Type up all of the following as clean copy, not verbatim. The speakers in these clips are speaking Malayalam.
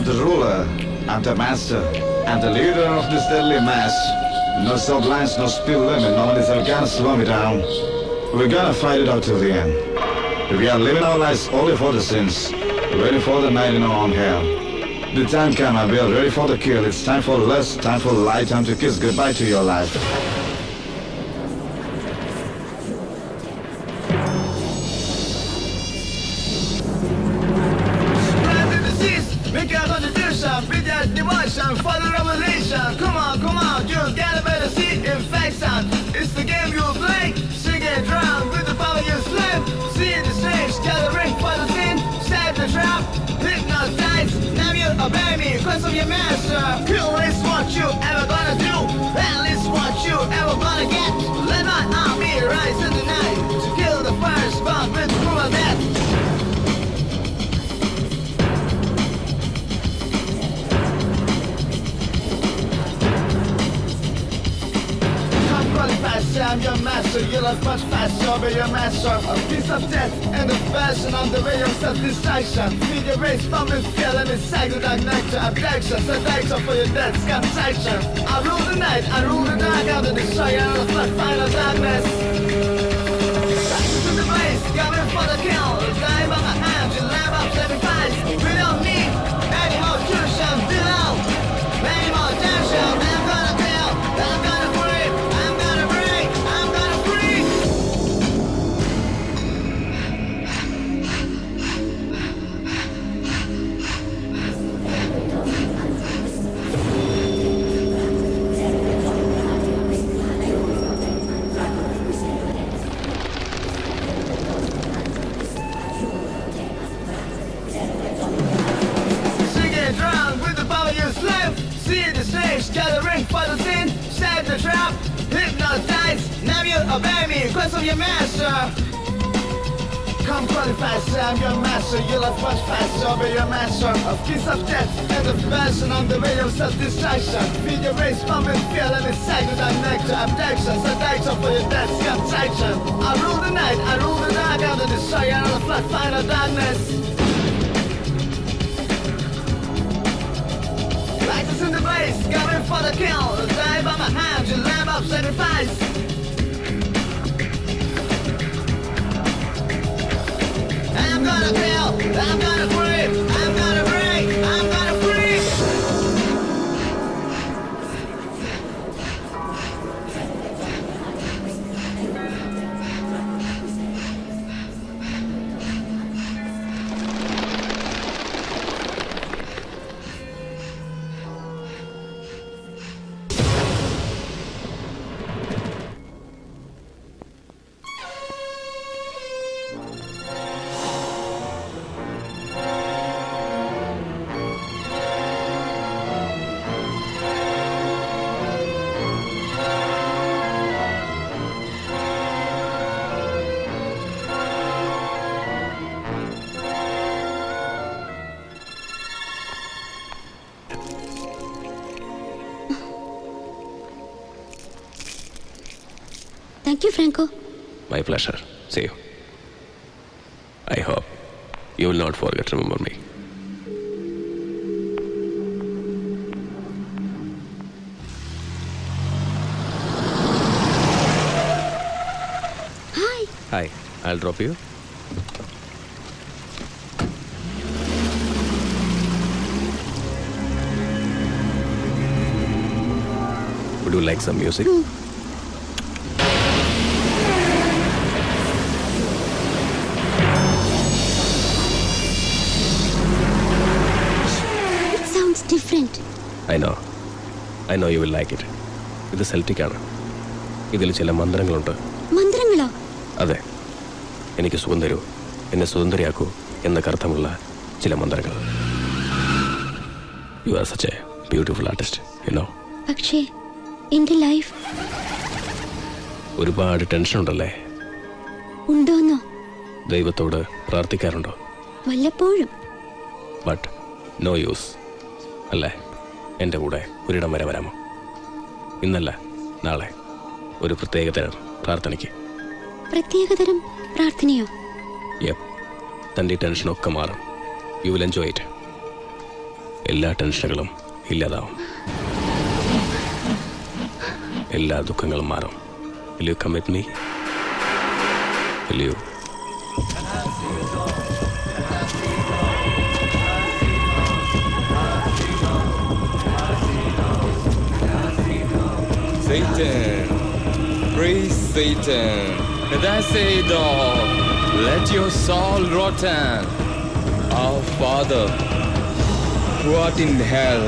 I'm the ruler, I'm the master, I'm the leader of this deadly mass. No stop lines, no speed limit, nobody's ever gonna slow me down. We're gonna fight it out till the end. We are living our lives only for the sins, ready for the night in our own hell. The time come, we are ready for the kill. It's time for lust, time for light, time to kiss goodbye to your life. For the revelation, come on, you got a better seat in faction. It's the game you play, sing and drown with the power you slip. See the stage, gathering for the sin, save the trap, hypnotize. Now you obey me, cause I'm your master. Kill is what you ever gonna do, hell is what you ever gonna get. Let my army rise in the night to kill the first bomb with cruel death. I'm your master, you love much faster, I'll be your master. A piece of death and the fashion on the way of self-distraction. Feed your race from with fear and it's psychotic nectar. Abduction, seduction for your death's contagion. I rule the night, I rule the dark, I'm the destroyer of the flood, final darkness. Righteous in the blaze, coming for the kill. Die by my hand, you live up, sacrifice. We don't need any more tuition, below. Any more tension, I'm gonna kill, I'm gonna free, I'm gonna break, I'm gonna free. Sing and drown with the power you slave. See the stage, gathering for the sin, save the trap, hypnotize. Now you obey me, cause I'm your master. Come qualify, say I'm your master. You love much faster, I'll be your master. A piece of death and the fashion on the way of self-distraction. Feed your race from and feel and it's psychotic nectar. Abduction, seduction for your death's contagion. I rule the night, I rule the dark, I'm the destroyer of the flood, final darkness. Righteous in the blaze, coming for the kill. Die by my hand, you lamb of sacrifice. I'm gonna kill, I'm gonna free, I'm gonna break, I'm gonna free. Thank you, Franco. My pleasure. See you. I hope you will not forget to remember me. Hi. Hi, I'll drop you. Would you like some music? Different. I know you will like it. ഇത് സെൽറ്റിക്കാണ്. ഇതിൽ ചില മന്ത്രങ്ങളുണ്ട്. മന്ത്രങ്ങളോ? അതെ. എനിക്ക് സുഖം തരൂ, എന്നെ സുന്ദരിയാക്കൂ എന്നൊക്കെ അർത്ഥമുള്ള ചില മന്ത്രങ്ങൾ. You are such a beautiful artist, you know. പക്ഷേ എൻ്റെ ലൈഫ് ഒരുപാട് ടെൻഷൻ ഉണ്ടല്ലേ? ഉണ്ടോന്നോ? ദൈവത്തോട് പ്രാർത്ഥിക്കാറുണ്ടോ? വല്ലപ്പോഴും. ബട്ട് നോ യൂസ് അല്ലേ? എൻ്റെ കൂടെ ഒരിടം വരെ വരാമോ? ഇന്നല്ല, നാളെ ഒരു പ്രത്യേകതരം പ്രാർത്ഥനയ്ക്ക്. പ്രത്യേകതരം പ്രാർത്ഥനയോ? യപ്പ്. തൻ്റെ ടെൻഷനൊക്കെ മാറും. You will enjoy it. എല്ലാ ടെൻഷനുകളും ഇല്ലാതാവും, എല്ലാ ദുഃഖങ്ങളും മാറും. Will you come with me? Will you? Satan, praise Satan. That's it all. Let your soul rotten. Our Father, who art in hell,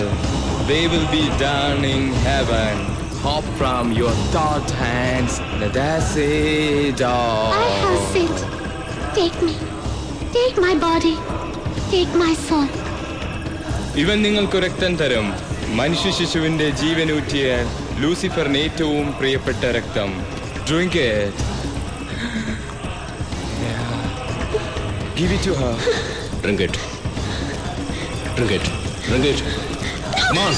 they will be done in heaven. Hop from your thought hands. That's it all. I have sinned. Take me. Take my body. Take my soul. ഇവൻ നിങ്ങൾക്ക് രക്തം തരും. മനുഷ്യ ശിശുവിന്റെ ജീവനൂറ്റിയ ലൂസിഫറിന് ഏറ്റവും പ്രിയപ്പെട്ട രക്തം. Drink it. Give it to her. Drink it. Drink it. Drink it. Come on.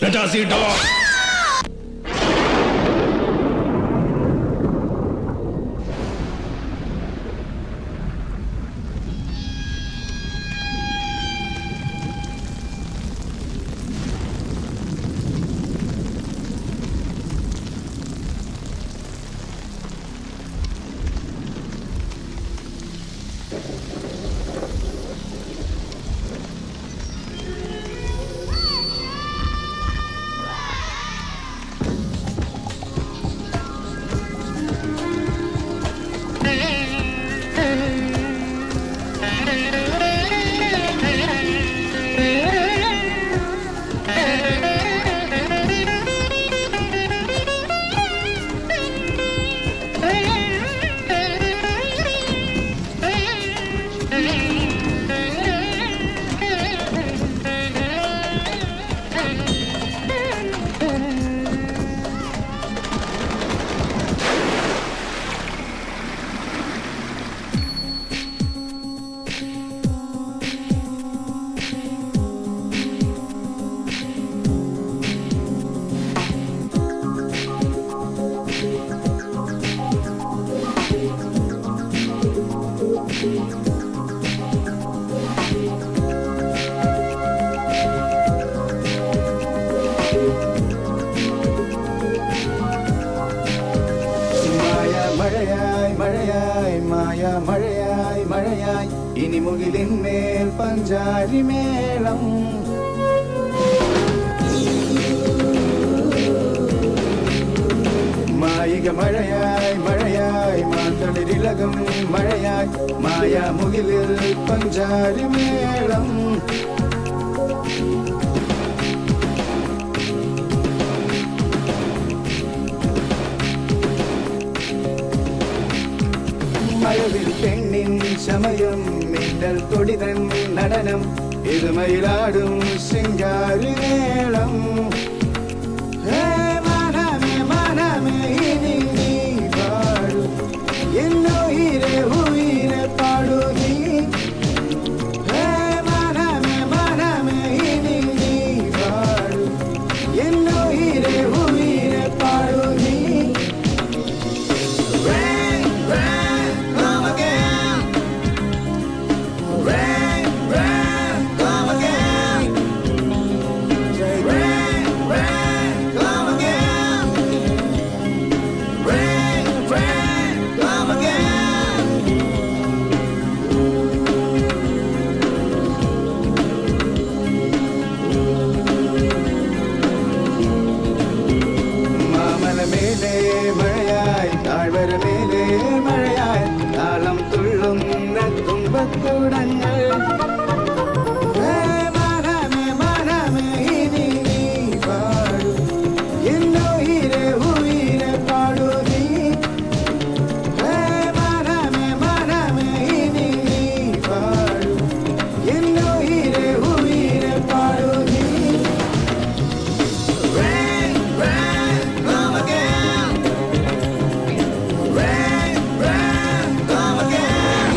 Let us eat dog. മഴയായി മഴയായി ഇനി മുകിലിന്മേൽ പഞ്ചാരി മേളം മായിക മഴയായി മാന്തളിരിലകം മഴയായി മായ മുകിലിൽ പഞ്ചാരി മേളം മഴവിൽ പെണ്ണിൻ ശമയം മിന്നൽ തൊടിതൻ നടനം ഇരുമയിലാടും ശൃംഗാരി മേളം മനമേ ഇനി നീ പാടു എന്നോയിരെ ഉയിരെ പാടു നീ മനമേ ഇനി നീ പാടു എന്നോയിരെ ഉയിരെ പാടു നീ താഴ്വരമേലെ മഴയായി താളം തുള്ളുന്ന തുമ്പക്കുടങ്ങൾ മനമേ ഇനി നീ പാടു എന്നോയിരെ ഉയിരെ പാടു നീ മനമേ ഇനി നീ പാടു എന്നോയിരെ ഉയിരെ പാടു നീ Rain, come again.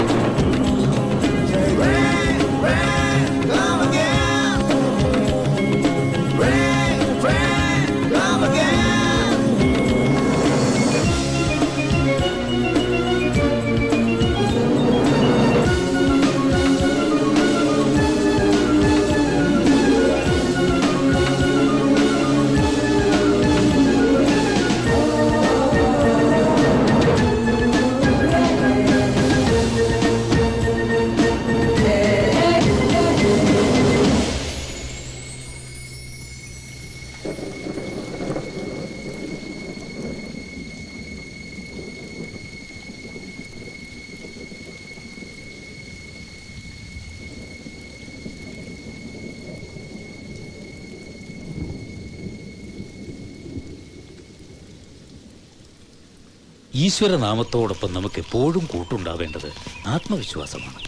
ഈശ്വരനാമത്തോടൊപ്പം നമുക്ക് എപ്പോഴും കൂട്ടുണ്ടാവേണ്ടത് ആത്മവിശ്വാസമാണ്,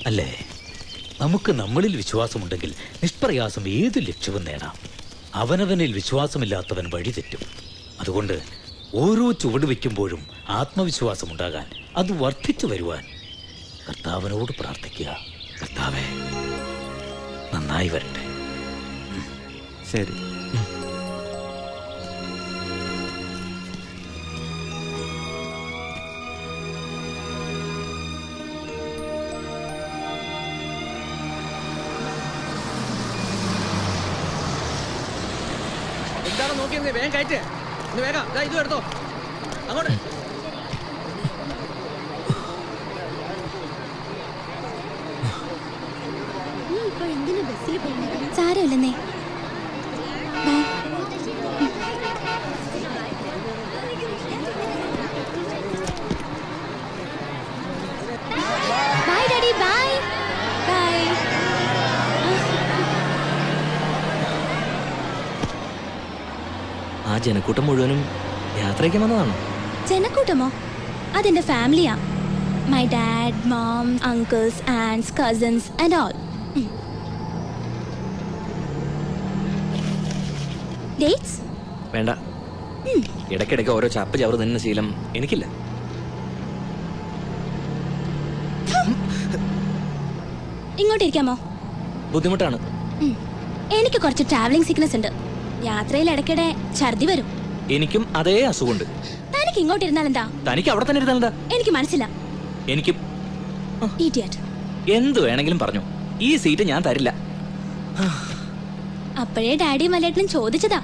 അല്ലേ? നമുക്ക് നമ്മളിൽ വിശ്വാസമുണ്ടെങ്കിൽ നിഷ്പ്രയാസം ഏത് ലക്ഷ്യവും നേടാം. അവനവനിൽ വിശ്വാസമില്ലാത്തവൻ വഴിതെറ്റും. അതുകൊണ്ട് ഓരോ ചുവട് വയ്ക്കുമ്പോഴും ആത്മവിശ്വാസമുണ്ടാകാൻ, അത് വർദ്ധിച്ചു വരുവാൻ കർത്താവിനോട് പ്രാർത്ഥിക്കുക. കർത്താവേ, നന്നായി വരട്ടെ. ശരി. എന്താണ് നോക്കിയത്? വേഗം കയറ്റ്, വേഗം ഇതും എടുത്തോ അങ്ങോട്ട്. സാരമില്ലെന്നേ. Bye daddy, bye bye. ആ ജനക്കൂട്ടം മുഴുവനും യാത്രയ്ക്ക് വന്നതാണോ? ജനക്കൂട്ടമോ? അതെന്റെ ഫാമിലിയാ. My dad, mom, uncles, aunts, cousins and all. Dates വേണ്ട. ഇടയ്ക്കിടയ്ക്ക് ഓരോ ചാപ്പ് ചവറ് തന്നെ ശീലം എനിക്കില്ല. ഇങ്ങോട്ടിരിക്കാമോ? ബുദ്ധിമുട്ടാണ്. എനിക്ക് കുറച്ച് ട്രാവലിംഗ് സിക്നസ് ഉണ്ട്. യാത്രയിൽ ഇടയ്ക്കിടെ ഛർദി വരും. എനിക്കും അതേ അസുഖമുണ്ട്. തനിക്ക് ഇങ്ങോട്ടിരുന്നാൽ എന്താ? തനിക്ക് അവിടെ തന്നെ ഇരുന്നാലെന്താ? എനിക്ക് മനസ്സില്ല. എനിക്കും. ഇഡിയറ്റ്. എന്ത് വേണമെങ്കിലും പറഞ്ഞു, ഈ സീറ്റ് ഞാൻ തരില്ല. അപ്പോഴേ ഡാഡിയും മലേട്ടനും ചോദിച്ചതാ,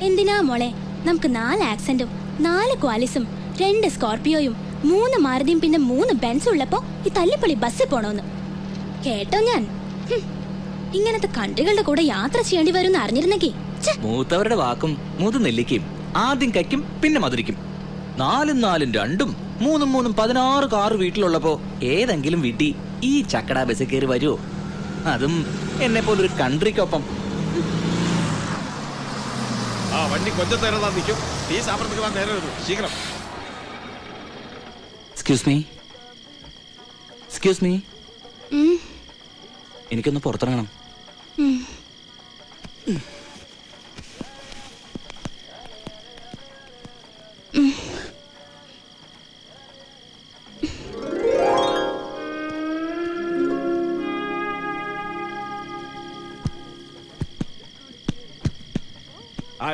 എന്തിനാ മോളെ നമുക്ക് 4 ആക്സന്റും 4 ക്വാലിസും 2 സ്കോർപിയോയും 3 മാരുതിയും പിന്നെ 3 ബെൻസും ഉള്ളപ്പോ ഈ തല്ലിപ്പൊളി ബസ്സിൽ പോണോന്ന്. കേട്ടോ ഞാൻ. ഇങ്ങനത്തെ കണ്ടുകളുടെ കൂടെ യാത്ര ചെയ്യേണ്ടി വരും അറിഞ്ഞിരുന്നെങ്കിൽ. മൂത്തവരുടെ വാക്കും മൂത്ത് നെല്ലിക്കും. ആദ്യം കയ്ക്കും പിന്നെ മധുരിക്കും. 4 4 2 3 3 16 കാറ് വീട്ടിലുള്ളപ്പോ ഏതെങ്കിലും വീട്ടിൽ ഈ ചക്കട ബസ് കയറി വരുമോ? അതും എന്നെ പോലൊരു കൺട്രിക്കൊപ്പം. വണ്ടി കൊഞ്ചത്തേരാ നിൽക്കും. ഈ സാമ്പത്തിക നേരെ വരും. ശീഘ്രം. എക്സ്ക്യൂസ് മീ, എനിക്കൊന്ന് പുറത്തിറങ്ങണം.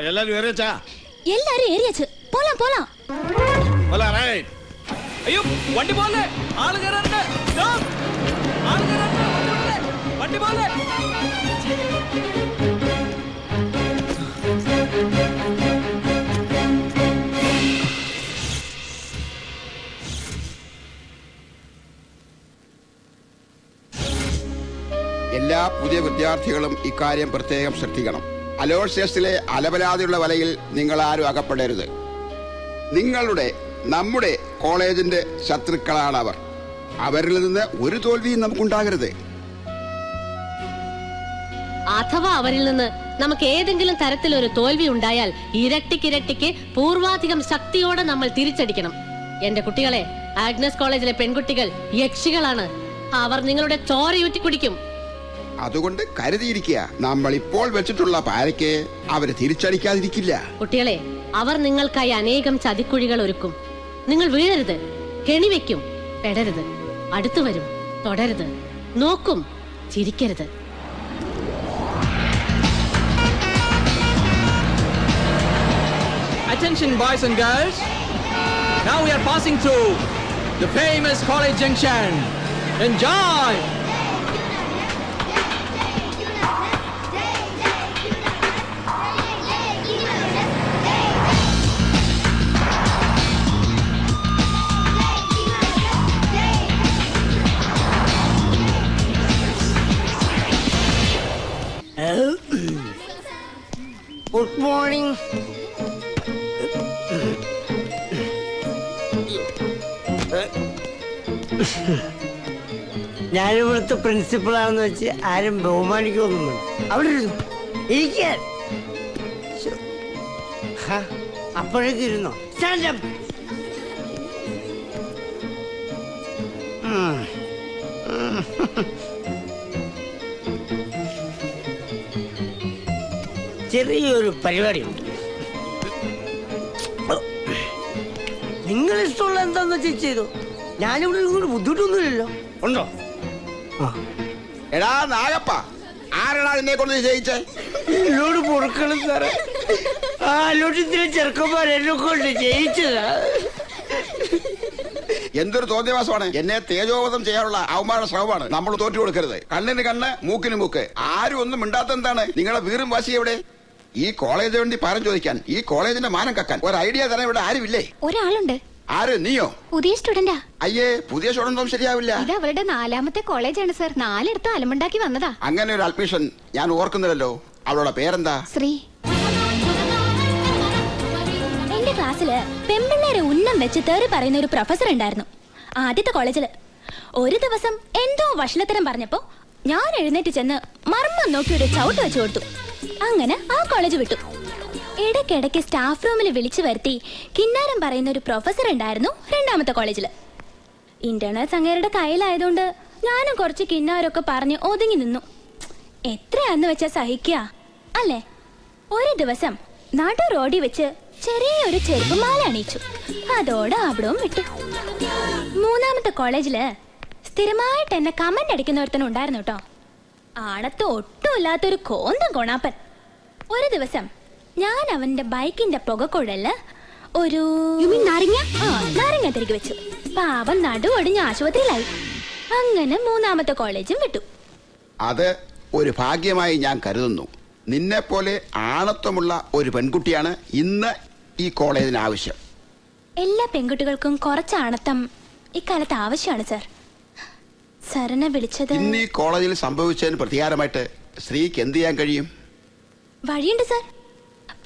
എല്ലാരും ഏറിയച്ചാ? എല്ലാരും ഏറിയച്ച്. പോലാം പോലാം. അയ്യോ, വണ്ടി പോലെ ആള് കയറാനുണ്ട്. വണ്ടി പോലെ. എല്ലാ പുതിയ വിദ്യാർത്ഥികളും ഇക്കാര്യം പ്രത്യേകം ശ്രദ്ധിക്കണം. അലോഷ്യസിലെ അലപരാതിയുള്ള വലയിൽ നിങ്ങൾ ആരും അകപ്പെടരുത്. നമ്മുടെ കോളേജിന്റെ ശത്രുക്കളാണ് അവർ. അവരിൽ നിന്ന് ഒരു തോൽവിയും നമുക്കുണ്ടാകരുത്. അഥവാ അവരിൽ നിന്ന് നമുക്ക് ഏതെങ്കിലും തരത്തിലൊരു തോൽവി ഉണ്ടായാൽ ഇരട്ടിക്കിരട്ടിക്ക് പൂർവാധികം ശക്തിയോടെ നമ്മൾ തിരിച്ചടിക്കണം. എന്റെ കുട്ടികളെ, ആഗ്നസ് കോളേജിലെ പെൺകുട്ടികൾ യക്ഷികളാണ്. അവർ നിങ്ങളുടെ ചോരയൂറ്റി കുടിക്കും. അതുകൊണ്ട് കരുതിയിരിക്കുക. നമ്മൾ ഇപ്പോൾ വെച്ചിട്ടുള്ള പാരയ്ക്ക് അവര് തിരിച്ചടിക്കാതിരിക്കില്ല. കുട്ടികളെ, അവർ നിങ്ങൾക്കായി അനേകം ചതിക്കുഴികൾ ഒരുക്കും. നിങ്ങൾ വീഴരുത്, കെണിവെക്കും, പെടരുത്. അടുത്തു വരും, തൊടരുത്, നോക്കും, ചിരിക്കരുത്. Attention boys and girls. Now we are passing through the famous college junction. Enjoy. Good morning. ഞാനിവിടുത്തെ പ്രിൻസിപ്പളാണെന്ന് വെച്ച് ആരും ബഹുമാനിക്കൊന്നും വേണ്ട. അവിടെ ഇരിക്കാൻ അപ്പോഴേക്ക് ഇരുന്നോ? സ്റ്റാൻഡപ്പ്. ചെറിയൊരു പരിപാടിയുണ്ട്. നിങ്ങൾ ഇഷ്ടമുള്ള എന്താന്ന് വെച്ചാൽ ചെയ്തു. ഞാനിവിടെ ഇങ്ങോട്ട് ബുദ്ധിമുട്ടൊന്നുമില്ലല്ലോ. ഉണ്ടോ? എടാ നാഗപ്പ, ആരാടാ എന്നെ കൊണ്ട് ജയിച്ചേ? എന്നോട് പൊറുക്കണം സാറേ. ആലോചിച്ചിലെ ചെറുക്കന്മാർ എന്നെ കൊണ്ട് ജയിച്ചതാ. എന്തൊരു തോന്നിയവാസമാണ്. എന്നെ തേജോവധം ചെയ്യാനുള്ള അവന്മാരുടെ ശ്രമമാണ്. നമ്മൾ തോറ്റു കൊടുക്കരുത്. കണ്ണിന് കണ്ണ്, മൂക്കിന് മൂക്ക്. ആരും ഒന്നും മിണ്ടാത്ത എന്താണ്? നിങ്ങളെ വീറും വാശി എവിടെ? ഈ കോളേജിന് വേണ്ടി പാരം ചോദിക്കാൻ, ഈ കോളേജിന്റെ മാനം കക്കാൻ ഒരു ഐഡിയ തരാൻ ഇവിടെ ആരുമില്ലേ? ഒരാളുണ്ട്. ആര്? നീയോ? പുതിയ സ്റ്റുഡന്റാ. അയ്യേ, പുതിയ സ്റ്റുഡന്റും ശരിയാവില്ല. ഇത് അവരുടെ 4ാമത്തെ കോളേജാണ് സർ. 4 അലമുണ്ടാക്കി വന്നതാ. അങ്ങനെ ഒരു അഡ്മിഷൻ ഞാൻ ഓർക്കുന്നില്ലല്ലോ. അവളുടെ പേരെന്താ? ശ്രീ. എന്റെ ക്ലാസ്സില് പെമ്പിള്ളേരെ ഉന്നം വെച്ച് തെറി പറയുന്ന ഒരു പ്രൊഫസർ ഉണ്ടായിരുന്നു ആദ്യത്തെ കോളേജില്. ഒരു ദിവസം എന്തോ വഷളത്തരം പറഞ്ഞപ്പോ ഞാൻ എഴുന്നേറ്റ് ചെന്ന് മർമ്മം നോക്കി ഒരു ചവിട്ട് വെച്ചു കൊടുത്തു. അങ്ങനെ ആ കോളേജ് വിട്ടു. ഇടയ്ക്കിടയ്ക്ക് സ്റ്റാഫ് റൂമിൽ വിളിച്ചു വരുത്തി കിന്നാരം പറയുന്ന ഒരു പ്രൊഫസർ ഉണ്ടായിരുന്നു 2ാമത്തെ കോളേജില്. ഇന്റേണൽസ് അങ്ങേരുടെ കയ്യിലായതുകൊണ്ട് ഞാനും കുറച്ച് കിന്നാരൊക്കെ പറഞ്ഞ് ഒതുങ്ങി നിന്നു. എത്രയാന്ന് വെച്ചാ സഹിക്കുക അല്ലേ? ഒരു ദിവസം നടു റോഡിൽ വെച്ച് ചെറിയൊരു ചെരുപ്പുമാല അണിയിച്ചു. അതോടെ അവിടവും വിട്ടു. 3ാമത്തെ കോളേജില് സ്ഥിരമായിട്ട് എന്നെ കമന്റ് അടിക്കുന്ന ഒരുത്തനുണ്ടായിരുന്നു കേട്ടോ. ആണത്ത് ഒട്ടുമില്ലാത്തൊരു കോന്തം കൊണാപ്പൻ. ഒരു ദിവസം ഞാൻ അവന്റെ ബൈക്കിന്റെ പുകക്കുഴല് ഒരു നാരങ്ങ തിരികെ വെച്ചു. പാവം നടു ഒടിഞ്ഞ് ആശുപത്രിയിലായി. അങ്ങനെ 3ാമത്തെ കോളേജും വിട്ടു. അത് ഒരു ഭാഗ്യമായി ഞാൻ കരുതുന്നു. നിന്നെ പോലെ ആണത്വമുള്ള ഒരു പെൺകുട്ടിയാണ് ഇന്ന് ഈ കോളേജിന് ആവശ്യം. എല്ലാ പെൺകുട്ടികൾക്കും കുറച്ച് ആണത്തം ഇക്കാലത്ത് ആവശ്യമാണ് സർ. സാറിനെ വിളിച്ചത് ഇന്ന് ഈ കോളേജിൽ സംഭവിച്ചതിന് പ്രതികാരമായിട്ട് സ്ത്രീക്ക് എന്ത് ചെയ്യാൻ കഴിയും? വഴിയുണ്ട് സർ.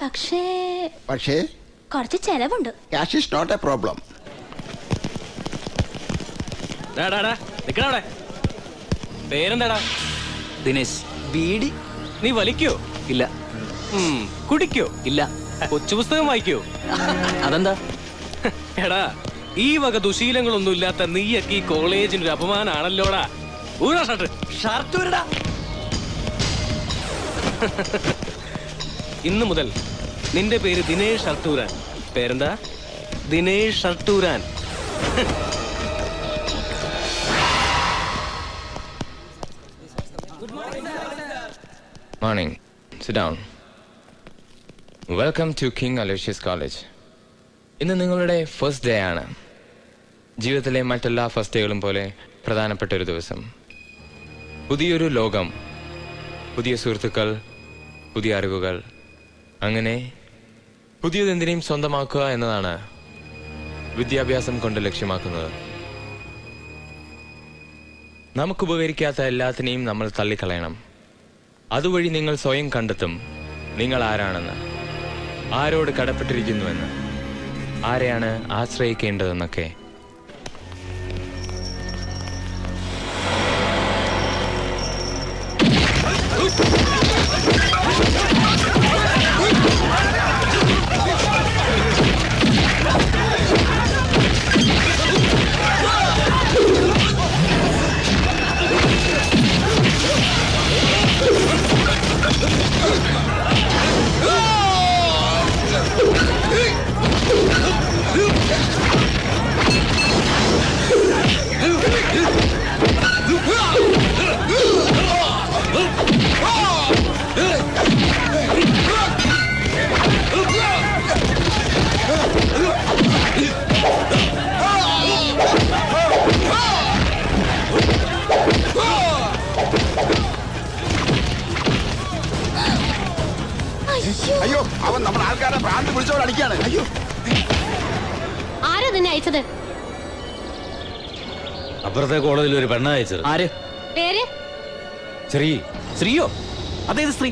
പക്ഷേ കുറച്ച് ചെലവുണ്ട്. Cash is not a problem. പേരെന്താടാ? ദിനേശ്. ബീഡി നീ വലിക്കോ? ഇല്ല. കുടിക്കോ? ഇല്ല. കൊച്ചു പുസ്തകം വായിക്കോ? അതെന്താ? എടാ, ഈ വക ദുശീലങ്ങളൊന്നും ഇല്ലാത്ത നീയൊക്കെ ഈ കോളേജിനൊരു അപമാനാണല്ലോടാ. ഷർട്ട് ഇന്നു മുതൽ നിന്റെ പേര് ദിനേഷ് ഷർട്ടൂരാൻ. പേരെന്താ? Dinesh ഷർട്ടൂരാൻ. Morning. Sit down. Welcome to King Aloysius College. ഇന്ന് നിങ്ങളുടെ ഫസ്റ്റ് ഡേ ആണ്. ജീവിതത്തിലെ മറ്റെല്ലാ ഫസ്റ്റ് ഡേകളും പോലെ പ്രധാനപ്പെട്ട ഒരു ദിവസം. പുതിയൊരു ലോകം, പുതിയ സുഹൃത്തുക്കൾ, പുതിയ അറിവുകൾ, അങ്ങനെ പുതിയതെന്തിനേയും സ്വന്തമാക്കുക എന്നതാണ് വിദ്യാഭ്യാസം കൊണ്ട് ലക്ഷ്യമാക്കുന്നത്. നമുക്ക് ഉപകരിക്കാത്ത എല്ലാത്തിനെയും നമ്മൾ തള്ളിക്കളയണം. അതുവഴി നിങ്ങൾ സ്വയം കണ്ടെത്തും നിങ്ങൾ ആരാണെന്ന്, ആരോട് കടപ്പെട്ടിരിക്കുന്നുവെന്ന്, ആരെയാണ് ആശ്രയിക്കേണ്ടതെന്നൊക്കെ. അയ്യോ, അവൻ നമ്മുടെ ആൾക്കാരെ ഭ്രാന്ത് പിടിച്ചവൻ അടിക്കാണ്. അയ്യോ, ആരാ നിന്നെ അയച്ചത്? അപ്പുറത്തെ കോളേജിൽ ഒരു പെണ്ണ അയച്ചത്. ആര്? പേര്? ശ്രീ. ശ്രീയോ? അതേത് സ്ത്രീ?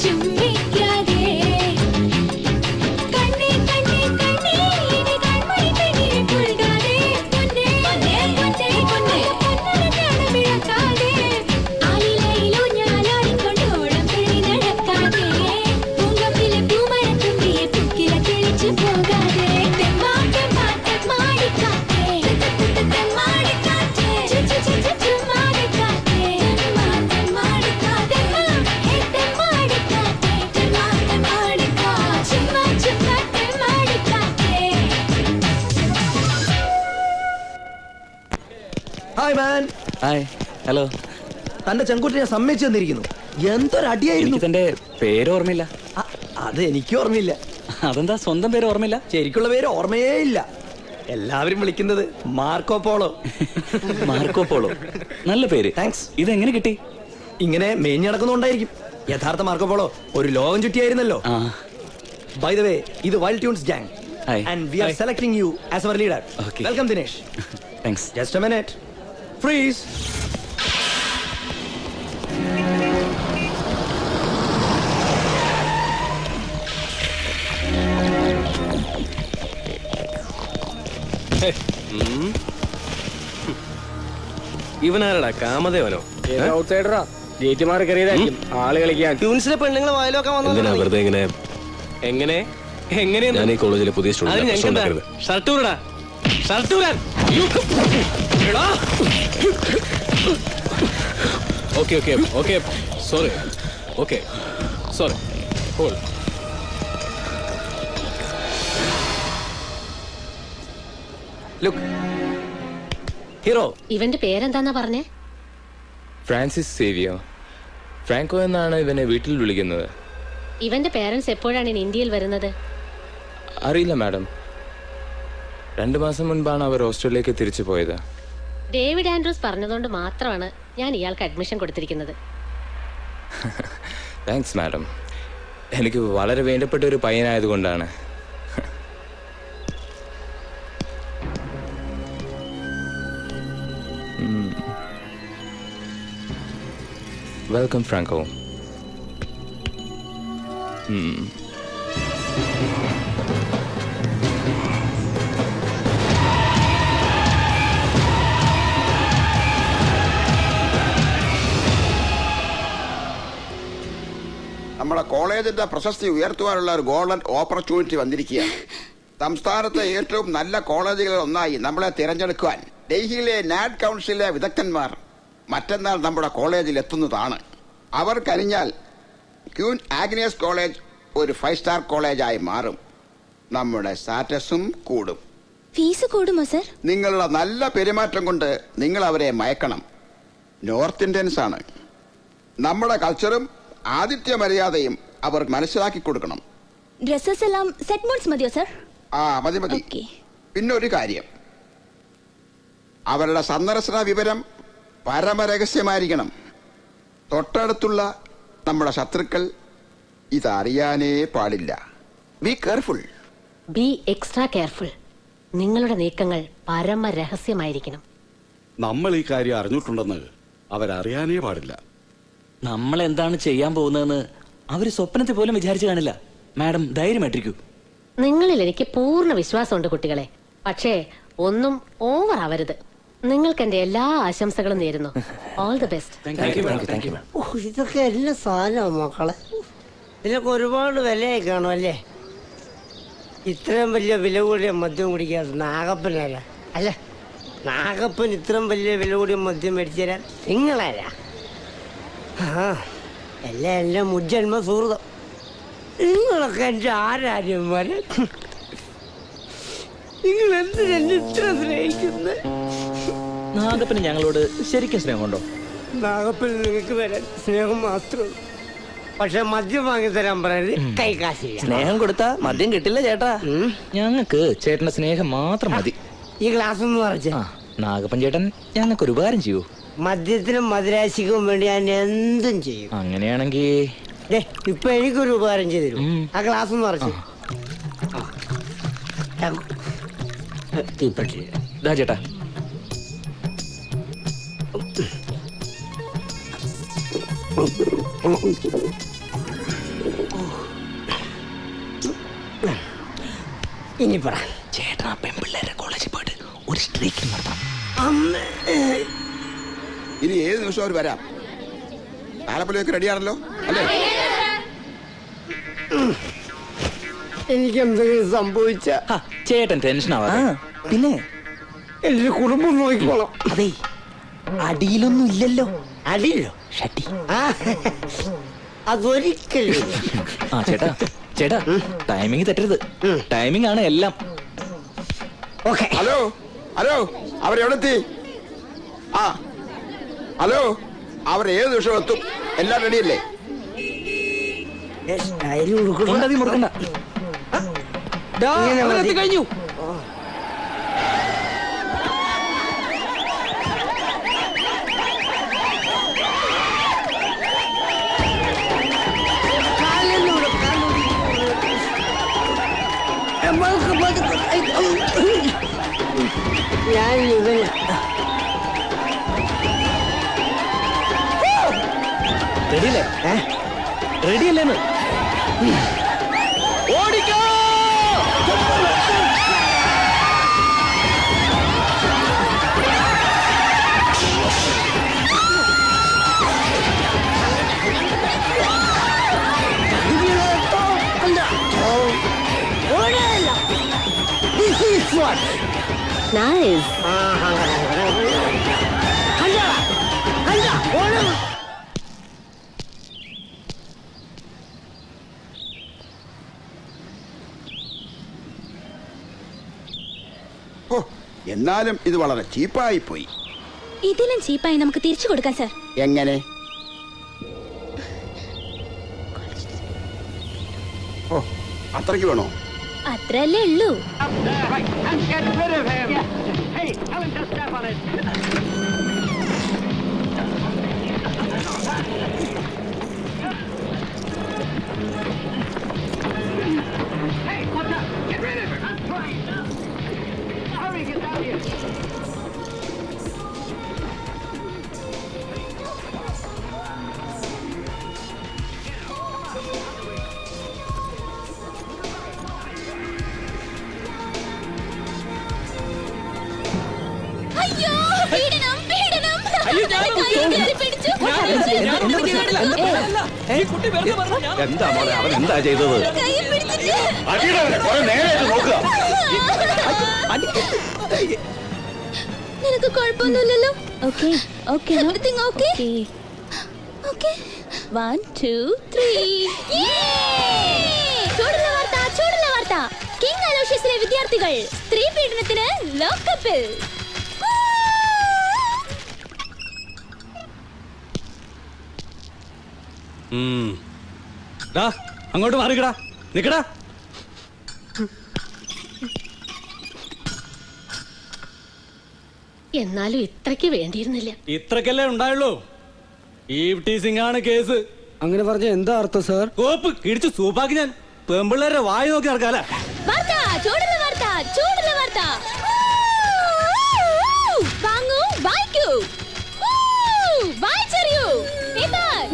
ചുംബിക്കാതെ കണ്ണേ കണ്ണേ കണ്ണേ ഇനി കൺമണി കണ്ണീരെ പുൽകാതെ പൊന്നേ പൊന്നേ പൊന്നേ പൊന്നേ പൊന്നരഞ്ഞാണ് വിളക്കാതെ ആലിലയിലോ ഞാലാടിക്കൊണ്ട് ഓളം കളി നടക്കാതെ പൂങ്കപ്പിലെ പൂമരത്തുമ്പിയെ പുക്കില തെളിച്ചു പോകാതെ തെമ്മാട്ടം പാട്ടം മാടിക്കാത്തെ തെമ്മാടിക്കാത്തെ ചുമ്മാടിക്കാത്തെ തെമ്മാട്ടം മാടിക്കാത്തെ തെമ്മാടിക്കാത്തെ തെമ്മാട്ടം മാടിക്കാ ചുമ്മാ ചുമ്മാ തെമ്മാടിക്കാത്തെ. ഹായ് മാൻ. ഹായ്. ഹലോ. തന്റെ ചെങ്കുട്ടിനെ സമ്മതിച്ചു തന്നിരിക്കുന്നു. എന്തൊരടിയായിരുന്നു. തന്റെ പേര് ഓർമ്മയില്ല. അത് എനിക്ക് ഓർമ്മയില്ല. അതെന്താ സ്വന്തം പേര് ഓർമ്മയില്ല? ശരിക്കുള്ള പേര് ഓർമ്മയേ ഇല്ല. എല്ലാവരും വിളിക്കുന്നത് മാർക്കോ പോളോ. മാർക്കോ പോളോ, നല്ല പേര്. താങ്ക്സ്. ഇതെങ്ങനെ കിട്ടി? ഇങ്ങനെ മേഞ്ഞു നടക്കുന്നുണ്ടായിരിക്കും. യഥാർത്ഥ മാർക്കോ പോളോ ഒരു ലോകം ചുറ്റിയായിരുന്നല്ലോ. ബൈ ദ വേ, ഇത് wild tunes gang and we are selecting you as our leader. Welcome Dinesh. Thanks. Just a minute. Freeze. ഇവനാരടാ കാമദേവനോ? ഔട്ട്സൈഡറാ. ഗേറ്റ് മാറി കയറിയതായിരിക്കും ആള് കളിക്കാൻ. ട്യൂൺസിലെ പെണ്ണുങ്ങളെ വായിലൊക്കെ എന്തിനാ വെറുതെ ഇങ്ങനെ? എങ്ങനെ എങ്ങനെ ഞാൻ ഈ കോളേജിലെ പുതിയ സ്റ്റുഡന്റ്. ഷർട്ടൂടാ ഷർട്ടൂരാൻ. Okay okay okay sorry. Okay sorry. Hold. Look. Hero. ഇവന്റെ പേരെന്താന്നാ പറഞ്ഞേ? ഫ്രാൻസിസ് സേവിയോ. ഫ്രാങ്കോ എന്നാണ് ഇവനെ വീട്ടിൽ വിളിക്കുന്നത്. ഇവന്റെ പേരൻസ് എപ്പോഴാണ് ഇന്ത്യയിൽ വരുന്നത്? അറിയില്ല മാഡം. 2 മാസം മുൻപാണ് അവർ ഓസ്ട്രേലിയക്ക് തിരിച്ചു പോയത്. ഡേവിഡ് ആൻഡ്രൂസ് പറഞ്ഞതുകൊണ്ട് മാത്രമാണ് ഞാൻ ഇയാൾക്ക് അഡ്മിഷൻ കൊടുത്തിരിക്കുന്നത്. Thanks madam. എനിക്ക് വളരെ വേണ്ടപ്പെട്ട ഒരു പയ്യനായതുകൊണ്ടാണ്. Welcome Franco. നമ്മുടെ കോളേജിന്റെ പ്രശസ്തി ഉയർത്തുവാനുള്ള ഒരു ഗോൾഡൻ ഓപ്പർച്യൂണിറ്റി വന്നിരിക്കുകയാണ്. സംസ്ഥാനത്തെ ഏറ്റവും നല്ല കോളേജുകളിൽ ഒന്നായി നമ്മളെ തിരഞ്ഞെടുക്കുവാൻ ഡൽഹിയിലെ നാഡ് കൗൺസിലിലെ വിദഗ്ധന്മാർ മറ്റന്നാൾ നമ്മുടെ കോളേജിൽ എത്തുന്നതാണ്. അവർ കഴിഞ്ഞാൽ ക്യൂൻ ആഗ്നേസ് കോളേജ് ഒരു 5 സ്റ്റാർ കോളേജായി മാറും. നമ്മുടെ സ്റ്റാറ്റസും കൂടും. ഫീസ് കൂടുമോ സർ? നിങ്ങളുടെ നല്ല പെരുമാറ്റം കൊണ്ട് നിങ്ങൾ അവരെ മയക്കണം. നോർത്ത് ഇന്ത്യൻസ് ആണ്. നമ്മുടെ കൾച്ചറും ആതിഥ്യ മര്യാദയും അവർ മനസ്സിലാക്കി കൊടുക്കണം. ഡ്രസ്സസ് എല്ലാം സെറ്റ് മോഡ്സ് മതിയോ സർ? മതി മതി. പിന്നെ ഒരു കാര്യം, അവരുടെ സന്ദർശന വിവരം പരമരഹസ്യമായിരിക്കണം. തൊട്ടടുത്തുള്ള നമ്മുടെ ശത്രുക്കൾ ഇതറിയാനേ പാടില്ല. Be careful. B extra careful. നിങ്ങളുടെ നീക്കങ്ങൾ പരമരഹസ്യമായിരിക്കണം. നമ്മൾ ഈ കാര്യം അറിഞ്ഞിട്ടുണ്ടെന്ന് അവരറിയാനേ പാടില്ല. നമ്മൾ എന്താണ് ചെയ്യാൻ പോകുന്നതെന്ന് അവര് സ്വപ്നത്തിൽ പോലും വിചാരിച്ചു കാണില്ല. മാഡം ധൈര്യമായിട്ടിരിക്കൂ. നിങ്ങളിൽ എനിക്ക് പൂർണ്ണ വിശ്വാസമുണ്ട് കുട്ടികളെ. പക്ഷേ ഒന്നും ഓവർ ആവരുത്. നിങ്ങൾക്ക് എന്റെ എല്ലാ ആശംസകളും നേരുന്നു. All the best. ഇതൊക്കെ എല്ലാ സാധനമാണ് മക്കളെ. ഇതിനൊക്കെ ഒരുപാട് വിലയായി കാണും അല്ലേ? ഇത്രയും വലിയ വില കൂടിയ മദ്യം കുടിക്കാതെ നാഗപ്പനാരാ? അല്ല, നാഗപ്പൻ ഇത്രയും വലിയ വില കൂടിയ മദ്യം മേടിച്ചു തരാൻ നിങ്ങളാരാ? എല്ലാം മുജ്ജന്മ സുഹൃതം. നിങ്ങളൊക്കെ എന്റെ ആരാര്യന്മാര്. നിങ്ങൾ എന്തിനെന്നെ ഇത്ര സ്നേഹിക്കുന്നത്? നാഗപ്പന് ഞങ്ങളോട് ശരിക്കും സ്നേഹമുണ്ടോ? നാഗപ്പന് നിങ്ങൾക്ക് തരാൻ സ്നേഹം മാത്രമേ. പക്ഷെ മദ്യം വാങ്ങി തരാൻ പറയരുത്. കൈ കാശില്ല. സ്നേഹം കൊടുത്താ മദ്യം കിട്ടില്ല ചേട്ടാ. ഞങ്ങൾക്ക് ചേട്ടന്റെ സ്നേഹം മാത്രം മതി. ഈ ഗ്ലാസ് ഒന്ന് നിറച്ച്. നാഗപ്പൻ ചേട്ടൻ ഞങ്ങൾക്ക് ഒരു ഉപകാരം ചെയ്യൂ. മദ്യത്തിനും മധുരാശിക്കും വേണ്ടി ഞാൻ എന്തും ചെയ്യും. അങ്ങനെയാണെങ്കിൽ ഇപ്പൊ എനിക്കൊരു ഉപകാരം ചെയ്തു തരും. ആ ഗ്ലാസ് ഒന്ന് നിറച്ച്. ചേട്ടാ ഇനി പറ. ചേട്ടാ പെൺപിള്ളേരെ കോളേജിൽ പോയിട്ട് ഒരു സ്ട്രീക്കിംഗ് നടത്താം. ഇനി ഏത് നിമിഷം അവർ വരാം. താലപ്പൊലിയൊക്കെ റെഡിയാണല്ലോ അല്ലേ? എനിക്ക് എന്തെങ്കിലും സംഭവിച്ച ചേട്ടൻ ടെൻഷൻ ആവാതെ. പിന്നെ എന്റെ കുടുംബം നോക്കിക്കോളാം. അതെ, അടിയിലൊന്നും ഇല്ലല്ലോ. അടിയില്ലോ? ഷട്ടി. അതൊരിക്കലും. ആ ചേട്ടാ ചേട്ടാ, ടൈമിങ് തെറ്റരുത്. ടൈമിംഗ് ആണ് എല്ലാം. ഹലോ ഹലോ, അവരെവിടെത്തി? ആ ഹലോ, അവർ ഏത് നിമിഷം എത്തും. എല്ലാം റെഡിയല്ലേ? മുറുക്കണ്ട. കഴിഞ്ഞു. ഞാൻ റെഡിയല്ലേ? റെഡിയല്ലേന്ന്? ഓടിക്കോ! Nice. എന്നാലും ഇത് വളരെ ചീപ്പായി പോയി. ഇതിലും ചീപ്പായി നമുക്ക് തിരിച്ചു കൊടുക്കാം സാർ. എങ്ങനെ? ഓ, അത്രയ്ക്ക് വേണോ? അത്രല്ലേ ഉള്ളൂ. എന്താ മോളെ, അവൻ എന്താ ചെയ്തത്? നിനക്ക് കുഴപ്പമൊന്നുമില്ലല്ലോ? Okay okay, everything okay? Okay, 1 2 3. ചൂടുള്ള വാർത്ത, ചൂടുള്ള വാർത്ത. കിങ് അലോഷ്യസിലെ വിദ്യാർത്ഥികൾ സ്ത്രീ പീഡനത്തിന് ലോക്കപ്പിൽ. അങ്ങോട്ട് മാറിക്കടാ, നിക്കടാ. എന്നാലും ഇത്രയ്ക്ക് വേണ്ടിയിരുന്നില്ല. ഇത്രക്കല്ലേ ഉണ്ടായുള്ളൂ. ഈവ് ടീസിംഗ് ആണ് കേസ്. അങ്ങനെ പറഞ്ഞ എന്താ അർത്ഥം സാർ? കോപ്പ് ഇടിച്ച് സൂപ്പാക്കി ഞാൻ പെമ്പിള്ളേരെ വായി നോക്കി നടക്കാല. വാർത്ത, ചൂടുള്ള വാർത്ത, ചൂടുള്ള വാർത്ത. വാങ്ങൂ, വായിക്കൂ, വായിച്ചറിയൂ.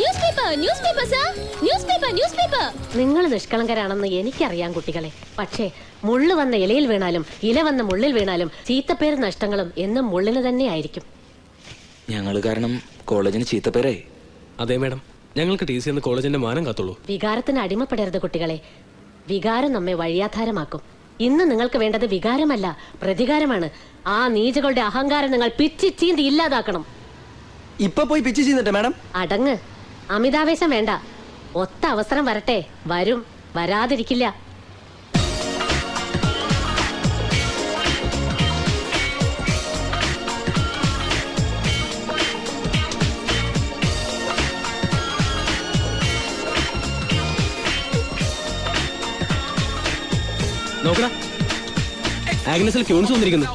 Newspaper, newspaper sir, newspaper, newspaper. നിങ്ങൾ നിഷ്കളങ്കരാണെന്ന് എനിക്കറിയാം കുട്ടികളെ. പക്ഷേ മുള്ളു വന്ന ഇലയിൽ വീണാലും ഇല വന്ന മുള്ളിൽ വീണാലും ചീത്തപ്പേര് നഷ്ടങ്ങളും എന്നും മുള്ളിന് തന്നെ ആയിരിക്കും. ഞങ്ങൾ കാരണം കോളേജിന് ചീത്തപ്പേരായി. അതെ മാഡം, ഞങ്ങൾക്ക് ടി സി എന്ന് കോളേജിന്റെ മാനം കാത്തുള്ളൂ. വികാരത്തിന് അടിമപ്പെടരുത് കുട്ടികളെ. വികാരം നമ്മെ വഴിയാധാരമാക്കും. ഇന്ന് നിങ്ങൾക്ക് വേണ്ടത് വികാരമല്ല, പ്രതികാരമാണ്. ആ നീചകളുടെ അഹങ്കാരം നിങ്ങൾ പിച്ചി ചീന്തി ഇല്ലാതാക്കണം. ഇപ്പൊ പോയി പിച്ച് ചെയ്യുന്നുണ്ട് മാഡം. അടങ്ങ്, അമിതാവേശം വേണ്ട. ഒത്ത അവസരം വരട്ടെ, വരും, വരാതിരിക്കില്ല. നോക്കടാ, ആഗ്നസിൽ ക്യൂൺസ് വന്നിരിക്കുന്നു.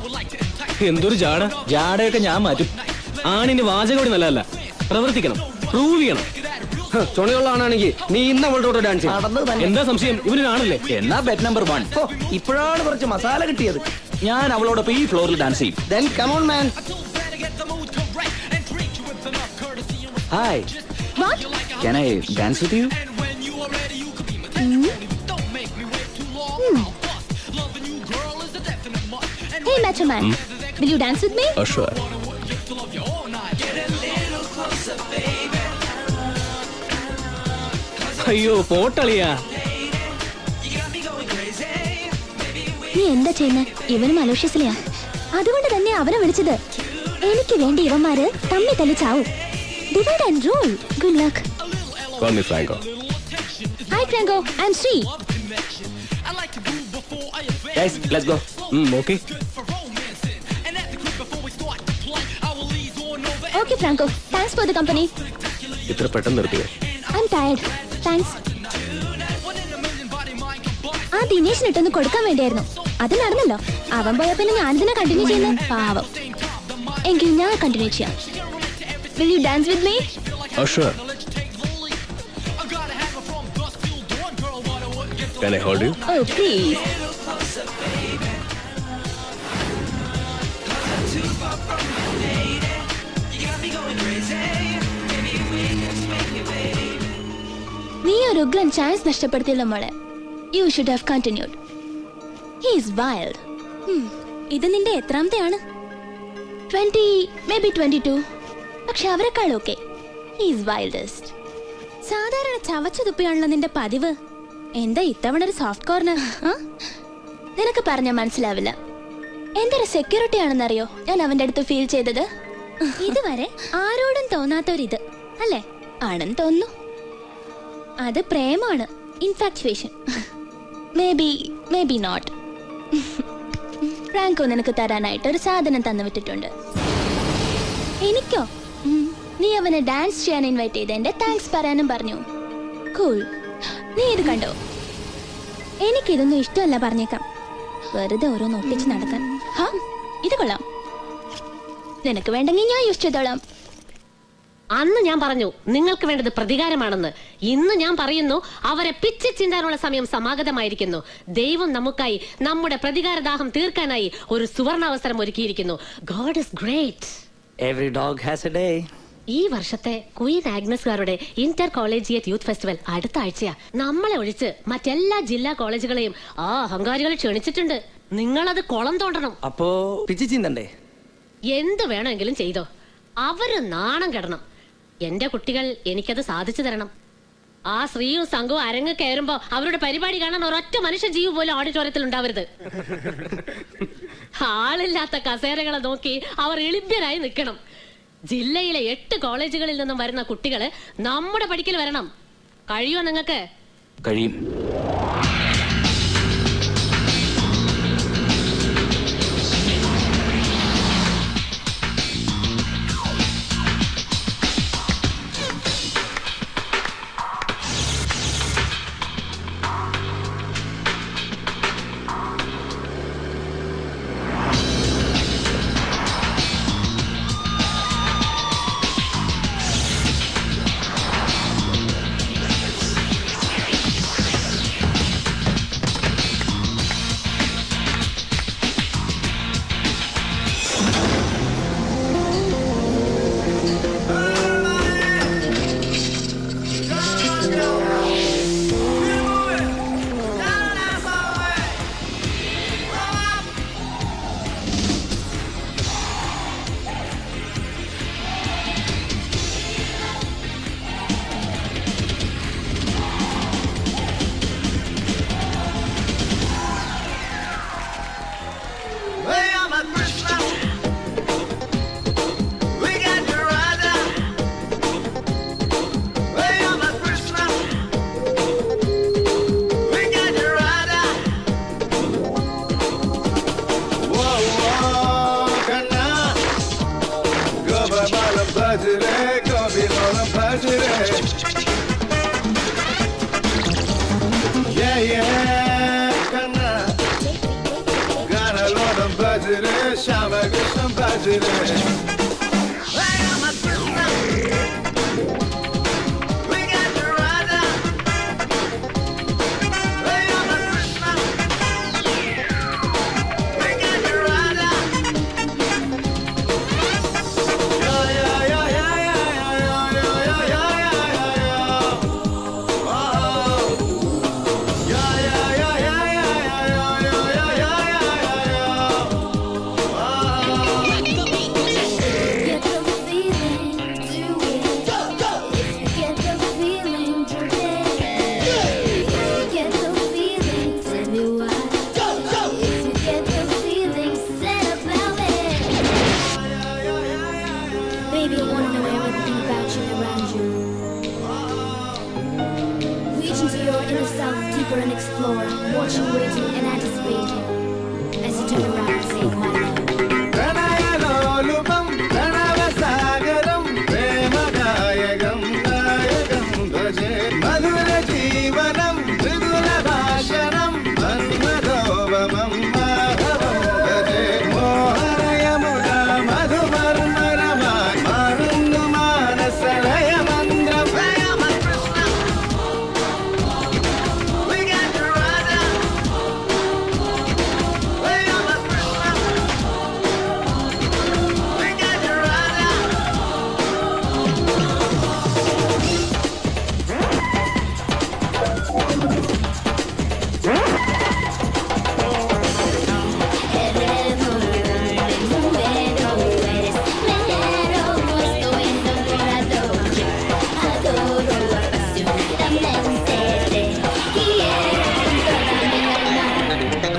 എന്തൊരു ജാട. ജാടയൊക്കെ ഞാൻ മാറ്റും. ആണിന് വാചകോടി നല്ലതല്ല, പ്രവർത്തിക്കണം, പ്രൂവ് ചെയ്യണം. ചുണയുള്ള ആണെങ്കിൽ നീ ഇന്ന് അവളോട് ഡാൻസ്. എന്താ സംശയം? ഇവനാണല്ലേ? എന്നാ ബെറ്റ് നമ്പർ 1. ഇപ്പോഴാണ് കുറച്ച് മസാല കിട്ടിയത്. ഞാൻ അവളോടൊപ്പം ഈ ഫ്ലോറിൽ ഡാൻസ് ചെയ്യും. Then come on man. Hi. What? Can I dance with you? macho man. Will you dance with me? Oh, sure. അയ്യോ പോട്ടളിയാ. നീ എന്താ ചെയ്യുന്ന? ഇവനും അലോഷ്യസിലെയാ. അതുകൊണ്ട് തന്നെ അവനെ വിളിച്ചത്. എനിക്ക് വേണ്ടി ഇവന്മാര് തമ്മി തല്ലി ചാവും. Divide and rule. Good luck. Call me Franco. Hi Franco, I'm Sri. Guys, let's go. Okay. Okay Franco, thanks for the company. ഇത്ര പെട്ടെന്ന് നിർത്തിയോ? I'm tired. Thanks. ആ ദിനേശിനിട്ടൊന്ന് കൊടുക്കാൻ വേണ്ടിയായിരുന്നു. അത് നടന്നല്ലോ. അവൻ പോയ പിന്നെ ഞാനിതിനെ കണ്ടിന്യൂ ചെയ്യുന്നു. പാവം. എങ്കിൽ ഞാൻ കണ്ടിന്യൂ ചെയ്യാം. Will you dance with me? Oh, sure. Can I hold you? Oh, please. നീ ഒരു ഉഗ്രൻ ചാൻസ് നഷ്ടപ്പെടുത്തിയല്ലോ മോളെ. You should have continued. He is wild. ഇത് നിന്റെ എത്രാമത്തെയാണ്? 20, maybe 22. പക്ഷെ അവരെക്കാൾ ഓക്കെ. He is wildest. സാധാരണ ചവച്ചു തുപ്പിയാണല്ലോ നിന്റെ പതിവ്. എന്താ ഇത്തവണ ഒരു സോഫ്റ്റ് കോർണർ? നിനക്ക് പറഞ്ഞാൽ മനസ്സിലാവില്ല. എന്തൊരു സെക്യൂരിറ്റി ആണെന്നറിയോ ഞാൻ അവന്റെ അടുത്ത് ഫീൽ ചെയ്തത്. ഇതുവരെ ആരോടും തോന്നാത്തൊരിത് അല്ലേ? ആണെന്ന് തോന്നുന്നു. അത് പ്രേമാണ്. Infatuation. Maybe not. Franco നിനക്ക് തരാനായിട്ട് ഒരു സാധനം തന്നു വിട്ടിട്ടുണ്ട്. എനിക്കോ? നീ അവനെ ഡാൻസ് ചെയ്യാൻ ഇൻവൈറ്റ് ചെയ്ത് എന്റെ താങ്ക്സ് പറയാനും പറഞ്ഞു. കൂൾ. നീ ഇത് കണ്ടോ? എനിക്കിതൊന്നും ഇഷ്ടമല്ല പറഞ്ഞേക്കാം. വെറുതെ ഓരോന്ന് ഒട്ടിച്ച് നടക്കാൻ. ഇത് കൊള്ളാം. നിനക്ക് വേണ്ടെങ്കിൽ ഞാൻ യൂസ് ചെയ്തോളാം. അന്ന് ഞാൻ പറഞ്ഞു നിങ്ങൾക്ക് വേണ്ടത് പ്രതികാരമാണെന്ന്. ഇന്ന് ഞാൻ പറയുന്നു അവരെ പിച്ചി ചിന്താനുള്ള സമയം സമാഗതമായിരിക്കുന്നു. ദൈവം നമുക്കായി നമ്മുടെ പ്രതികാരദാഹം തീർക്കാനായി ഒരു സുവർണാവസരം ഒരുക്കിയിരിക്കുന്നു. God is great. Every dog has a day. ഈ വർഷത്തെ ക്വീൻ ആഗ്നസ്കാരുടെ ഇന്റർ കോളേജിയറ്റ് യൂത്ത് ഫെസ്റ്റിവൽ അടുത്ത ആഴ്ചയാ. നമ്മളെ ഒഴിച്ച് മറ്റെല്ലാ ജില്ലാ കോളേജുകളെയും ആ അഹങ്കാരികൾ ക്ഷണിച്ചിട്ടുണ്ട്. നിങ്ങളത് കുളം തോണ്ടണം. അപ്പോ പിച്ചി ചിന്തണ്ടേ? എന്ത് വേണമെങ്കിലും ചെയ്തോ. അവര് നാണം കെടണം. എന്റെ കുട്ടികൾ എനിക്കത് സാധിച്ചു തരണം. ആ ശ്രീയും സംഘവും അരങ്ങ് കയറുമ്പോ അവരുടെ പരിപാടി കാണാൻ ഒരൊറ്റ മനുഷ്യ ജീവ് പോലും ഓഡിറ്റോറിയത്തിൽ ഉണ്ടാവരുത്. ആളില്ലാത്ത കസേരകളെ നോക്കി അവർ എളിഭ്യരായി നിൽക്കണം. ജില്ലയിലെ 8 കോളേജുകളിൽ നിന്നും വരുന്ന കുട്ടികള് നമ്മുടെ പഠിക്കൽ വരണം. കഴിയോ നിങ്ങൾക്ക്? കഴിയും. explore and explore, watching, waiting and anticipating as you turn around and say my love. പ്രണയലോലുപം പ്രണവസാഗരം പ്രേമഗായകം ഗായകം ഭജേ മധുര ജീവനം മൃദുല ഭാഷണം മന്മദോപമം മാധവം ഭജേ മോഹനയമുന മധുമർമരമായി മാറുന്നു മാനസലയമന്ത്രം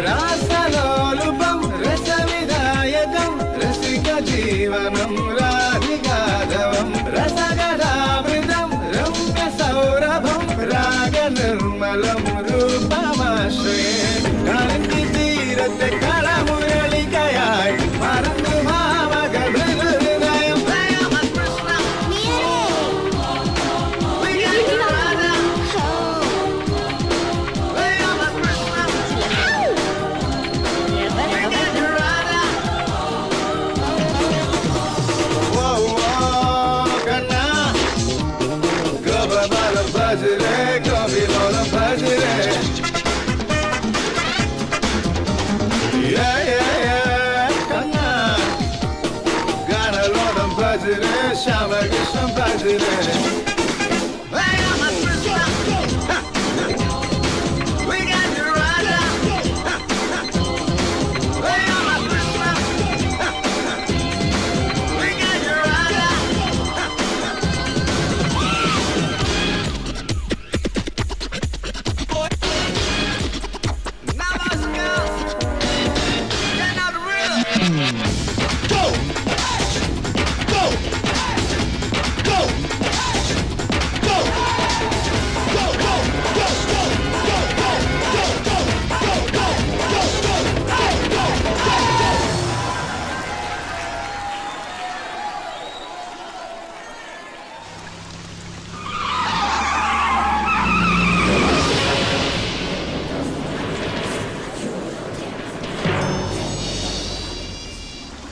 രാസലോലുപം രസവിധായകം രസിക ജീവനം രാധികാധവം രസഗദാമൃതം രമ്യ സൗരഭം രാഗനിർമ്മലം രൂപമാശ്രയേ കാന്തി തീരത്തെ കളമുരളികയായി മറന്നു ഭാവക ഹൃദയം Shamagishan Bajire. We got you right up. We got you right up. Now let's go. Get out the rhythm. Go. Go. Go. Go. Go. Go. Go. Go. Go. Go. Go. Go. Go. Go. Go. Go.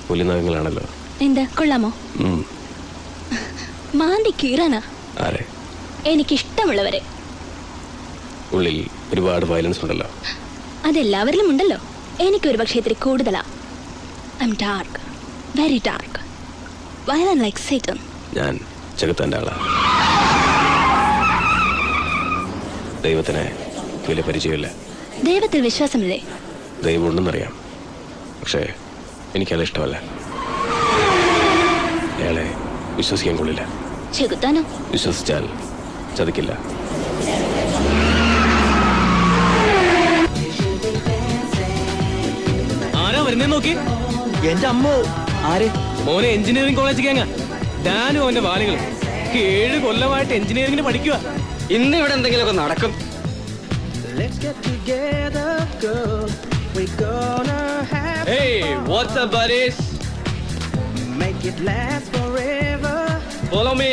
പുലിനാഗങ്ങളാണല്ലോ. എന്താ കൊള്ളാമോ? മാന്തി കീറാനാ. ആരെ? എനിക്കിഷ്ടമുള്ളവരെ. ഉള്ളിൽ ഒരുപാട് വയലൻസ് ഉണ്ടല്ലോ. അതെല്ലാവരിലും ഉണ്ടല്ലോ. എനിക്കൊരു പക്ഷേ ഇത്തിരി കൂടുതലാ. I M dark, very dark, violent like Satan. ഞാൻ ചെകുത്താൻ്റെ ആളാ. ദൈവത്തിന് വലിയ പരിചയമില്ല. ദൈവത്തിൽ വിശ്വാസമില്ലേ? ദൈവം ഉണ്ടെന്നറിയാം, പക്ഷേ എനിക്കത് ഇഷ്ടമല്ല. അയാളെ വിശ്വസിക്കാൻ കൊള്ളില്ല. ചെകുത്താനോ? വിശ്വസിച്ചാൽ ചതിക്കില്ല. ആരാ വരുന്നേ നോക്കി? എന്റെ അമ്മോ. ആര്? മോനെ എഞ്ചിനീയറിംഗ് കോളേജ് കേങ്ങ. ഞാനും അവന്റെ വാലികളും 7 കൊല്ലമായിട്ട് എഞ്ചിനീയറിംഗിന് പഠിക്കുക. ഇന്ന് ഇവിടെ എന്തെങ്കിലുമൊക്കെ നടക്കും. Hey, what's up, buddies? Make it last forever. Follow me.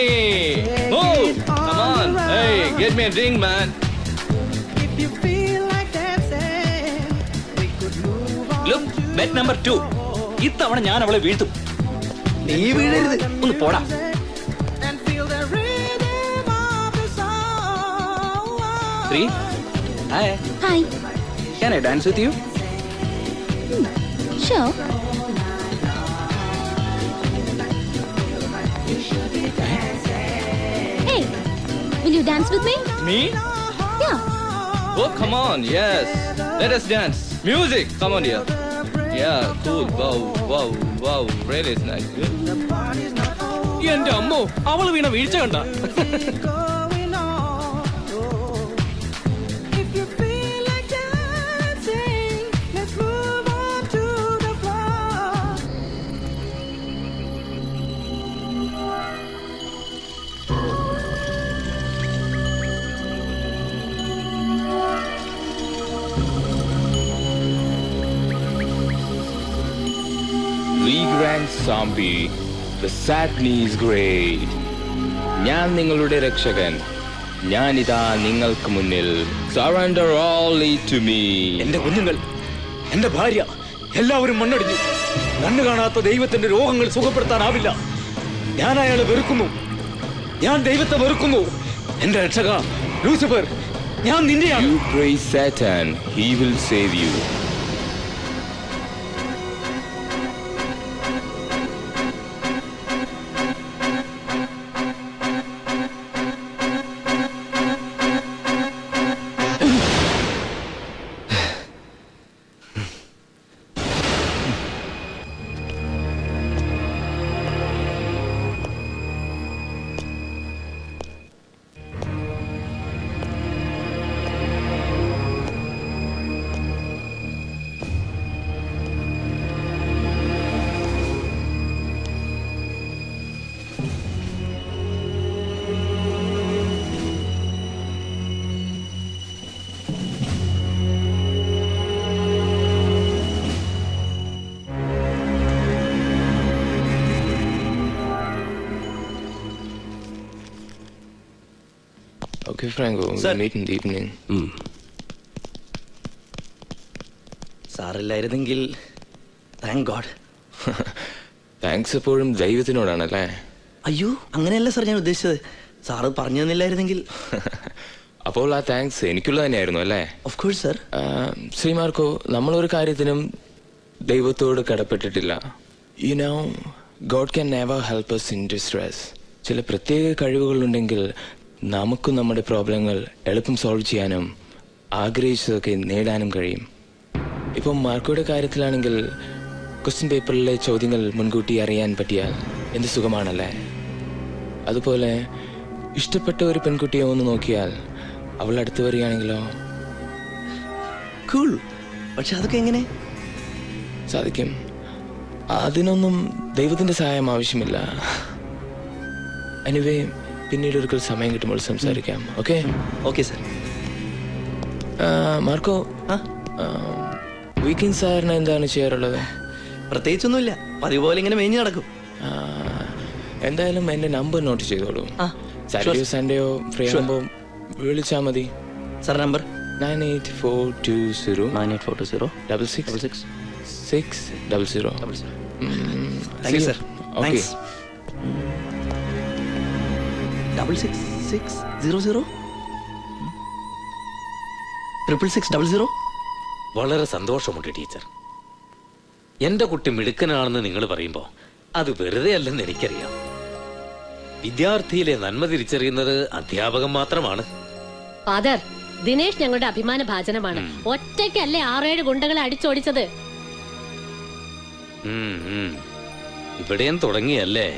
Move. Come on. Hey, get me a drink, man. If you feel like dancing, we could move on. Look, bet number 2. ഇത്തവണ ഞാൻ അവളെ വീഴ്ത്തും. നീ വീഴരുത്. ഒന്ന് പോടാ. And feel the rhythm of the song. 3. Hi. Hi. Can I dance with you? Sure. Hey, will you dance with me? Me? Yeah. Oh, come on. Yes. Let us dance. Music. Come on, dear. Yeah, cool. Wow, wow, wow. Really nice. എന്റെ അമ്മോ, അവള് വീണ വീഴ്ച കണ്ട. Thanks Sambi. The Satni is great. ഞാൻ നിങ്ങളുടെ രക്ഷകൻ. ഞാനിതാ നിങ്ങൾക്ക് മുന്നിൽ. Surrender all to me. എന്റെ കുഞ്ഞുങ്ങൾ, എന്റെ ഭാര്യ, എല്ലാവരും മണ്ണടിഞ്ഞു. കണ്ണു കാണാത്ത ദൈവത്തിന്റെ രോഗങ്ങൾ സുഖപ്പെടുത്താനാവില്ല. ഞാൻ അയാളെ വെറുക്കുന്നു. ഞാൻ ദൈവത്തെ വെറുക്കുന്നു. എന്റെ രക്ഷക ലൂസിഫർ, ഞാൻ നിന്റെയാണ്. You praise Satan, he will save you. Okay, Franco, we'll meet in the evening. സാറില്ലായിരുന്നെങ്കിൽ താങ്ക് ഗോഡ്. താങ്ക്സ് എപ്പോഴും ദൈവത്തിനോടാണല്ലേ? അയ്യോ, അങ്ങനെയല്ല സാർ ഞാൻ ഉദ്ദേശിച്ചത്. സാറ് പറഞ്ഞു തന്നില്ലായിരുന്നെങ്കിൽ. അപ്പോൾ ആ താങ്ക്സ് എനിക്കുള്ള തന്നെയായിരുന്നു അല്ലേ? Of course sir. Shri Marco, നമ്മളൊരു കാര്യത്തിനും ദൈവത്തോട് കടപ്പെട്ടിട്ടില്ല. You know, god can never help us in distress. ചില പ്രത്യേക കഴിവുകളുണ്ടെങ്കിൽ നമുക്കും നമ്മുടെ പ്രോബ്ലങ്ങൾ എളുപ്പം സോൾവ് ചെയ്യാനും ആഗ്രഹിച്ചതൊക്കെ നേടാനും കഴിയും. ഇപ്പം മാർക്കോയുടെ കാര്യത്തിലാണെങ്കിൽ ക്വസ്റ്റ്യൻ പേപ്പറിലെ ചോദ്യങ്ങൾ മുൻകൂട്ടി അറിയാൻ പറ്റിയാൽ എന്ത് സുഖമാണല്ലേ? അതുപോലെ ഇഷ്ടപ്പെട്ട ഒരു പെൺകുട്ടിയെ ഒന്ന് നോക്കിയാൽ അവൾ അടുത്ത് വരികയാണെങ്കിലോ? കൂൾ. പക്ഷെ അതൊക്കെ എങ്ങനെ സാധിക്കും? അതിനൊന്നും ദൈവത്തിന്റെ സഹായം ആവശ്യമില്ല. എനിവേ, പിന്നീട് ഒരിക്കൽ സമയം കിട്ടുമ്പോൾ സംസാരിക്കാം. Okay? Okay sir. Marco, weekend സാറിന് എന്താണ് ചെയ്യാറുള്ളത്? പ്രത്യേകിച്ചൊന്നുമില്ല, പതിവ് പോലെ ഇങ്ങനെ മേഞ്ഞു നടക്കും. എന്തായാലും എന്റെ നമ്പർ നോട്ട് ചെയ്തോളൂ. സാറ്റർഡേയോ സൺഡേയോ ഫ്രീ ആകുമ്പോൾ വിളിച്ചാൽ മതി. Sir number 984220 6600. Thank you sir. Thanks. 66600 66600. വളരെ സന്തോഷമുണ്ട് ടീച്ചർ. എന്റെ കുട്ടി മിടുക്കനാണെന്ന് നിങ്ങൾ പറയുമ്പോൾ അത് വെറുതെ അല്ലെന്ന് എനിക്കറിയാം. വിദ്യാർത്ഥിയിലെ നന്മ തിരിച്ചറിയുന്നത് അധ്യാപകൻ മാത്രമാണ്. ഫാദർ, ദിനേശ് ഞങ്ങളുടെ അഭിമാന ഭാജനമാണ്. ഒറ്റയ്ക്കല്ലേ 6-7 ഗുണ്ടകളെ അടിച്ചോടിച്ചത്. ഇവിടെയും തുടങ്ങിയല്ലേ?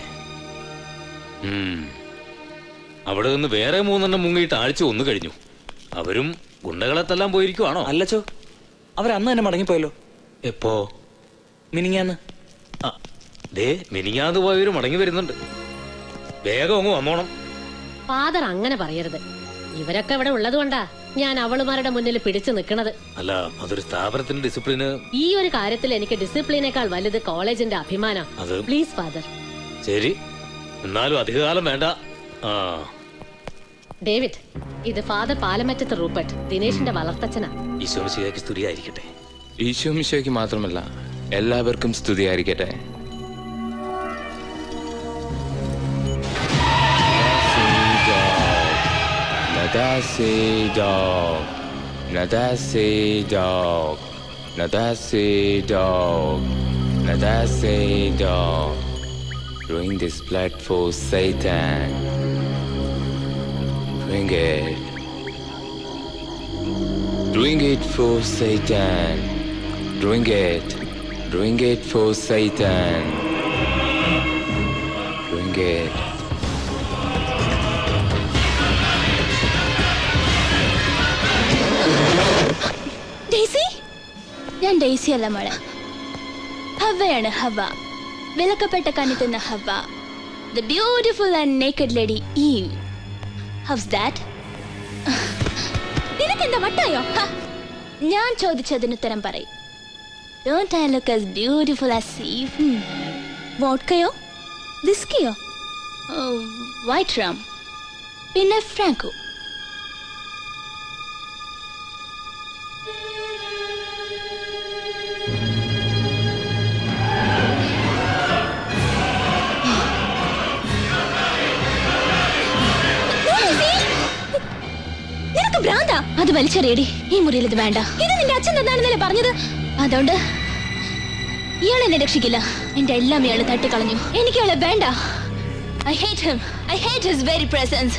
അവിടെ നിന്ന് വേറെ 3 എണ്ണം മുങ്ങിയിട്ട് ആഴ്ച 1 കഴിഞ്ഞു. അവരും ഗുണ്ടകളെ തല്ലാൻ പോയിരിക്കുവാണോ? അല്ലച്ചോ, അവരന്ന് തന്നെ മടങ്ങിപ്പോയല്ലോ. എപ്പോ? മിനിങ്ങാന്ന്. മിനിങ്ങാന്ന് പോയവര് മടങ്ങി വരുന്നുണ്ട്. വേഗം അങ്ങ് വന്നോണം. ഫാദർ അങ്ങനെ പറയരുത്. ഇവരൊക്കെ ഇവിടെ ഉള്ളത് കൊണ്ടാ ഞാൻ അവളുമാരുടെ മുന്നിൽ പിടിച്ചു നിൽക്കുന്നത്. അല്ല, അതൊരു സ്ഥാപനത്തിന്റെ ഡിസിപ്ലിന്. ഈ ഒരു കാര്യത്തിൽ എനിക്ക് ഡിസിപ്ലിനേക്കാൾ വലുത് കോളേജിന്റെ അഭിമാനം. Please father. ശരി, എന്നാലും അധികകാലം വേണ്ട. ഡേവിഡ്, ഇത് ഫാദർ പാലമറ്റത്ത് റൂപ്പർട്ട്, ദിനേശിന്റെ വളർത്തച്ഛനാ. ഈശോമിശിഹായ്ക്ക് സ്തുതിയായിരിക്കട്ടെ. ഈശോമിശിഹായ്ക്ക് മാത്രമല്ല, എല്ലാവർക്കും സ്തുതിയായിരിക്കട്ടെ. Drink this blood for Satan. Drink it. Drink it for Satan. Drink it. Drink it for Satan. Drink it. Daisy? ഞാൻ ഡെയ്സി അല്ല മോളെ, ഹവ്വയാണ്. ഹവ്വ, വിലക്കപ്പെട്ട കണ്ണിത്തുന്ന ഹവ്വ. The beautiful and naked lady Eve. How's that? നിനക്കെന്താ വട്ടായോ? ഞാൻ ചോദിച്ചതിന് ഉത്തരം പറയും. Don't I look as beautiful as Eve? വോഡ്കയോ വിസ്കിയോ വൈറ്റ് റാം പിന്നെ ഫ്രാങ്കോ. നിനക്ക് ഭ്രാന്താ? അത് വലിച്ചെറിയടി. ഈ മുറിയിൽ ഇത് വേണ്ട. ഇത് നിന്റെ അച്ഛൻ തന്നാണെന്നല്ലേ പറഞ്ഞത്. അതുകൊണ്ട് ഇയാൾ എന്നെ രക്ഷിക്കില്ല. എന്റെ എല്ലാം ഇയാൾ തട്ടിക്കളഞ്ഞു. എനിക്ക് ഇയാളെ വേണ്ട. I hate him. I hate his very presence.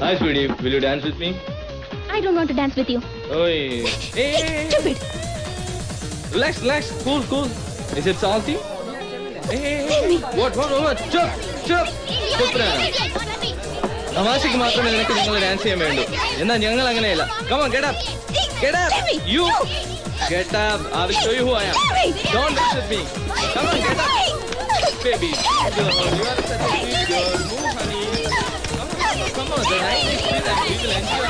Hi, sweetie. Will you dance with me? I don't want to dance with you. Oi. Hey, stupid. Relax, relax. Cool, cool. Is it salty? Hey. What? Chop. തമാശക്ക് മാത്രമേ നിനക്ക് നിങ്ങൾ ഡാൻസ് ചെയ്യാൻ വേണ്ടൂ. എന്നാൽ ഞങ്ങൾ അങ്ങനെയല്ല. Come on, get up. You. Get up. I will show you who I am. Don't mess with me. Come on, get up. Baby, girl, you are such a sweet girl. Move, honey. Come on, the night is sweet and we will enjoy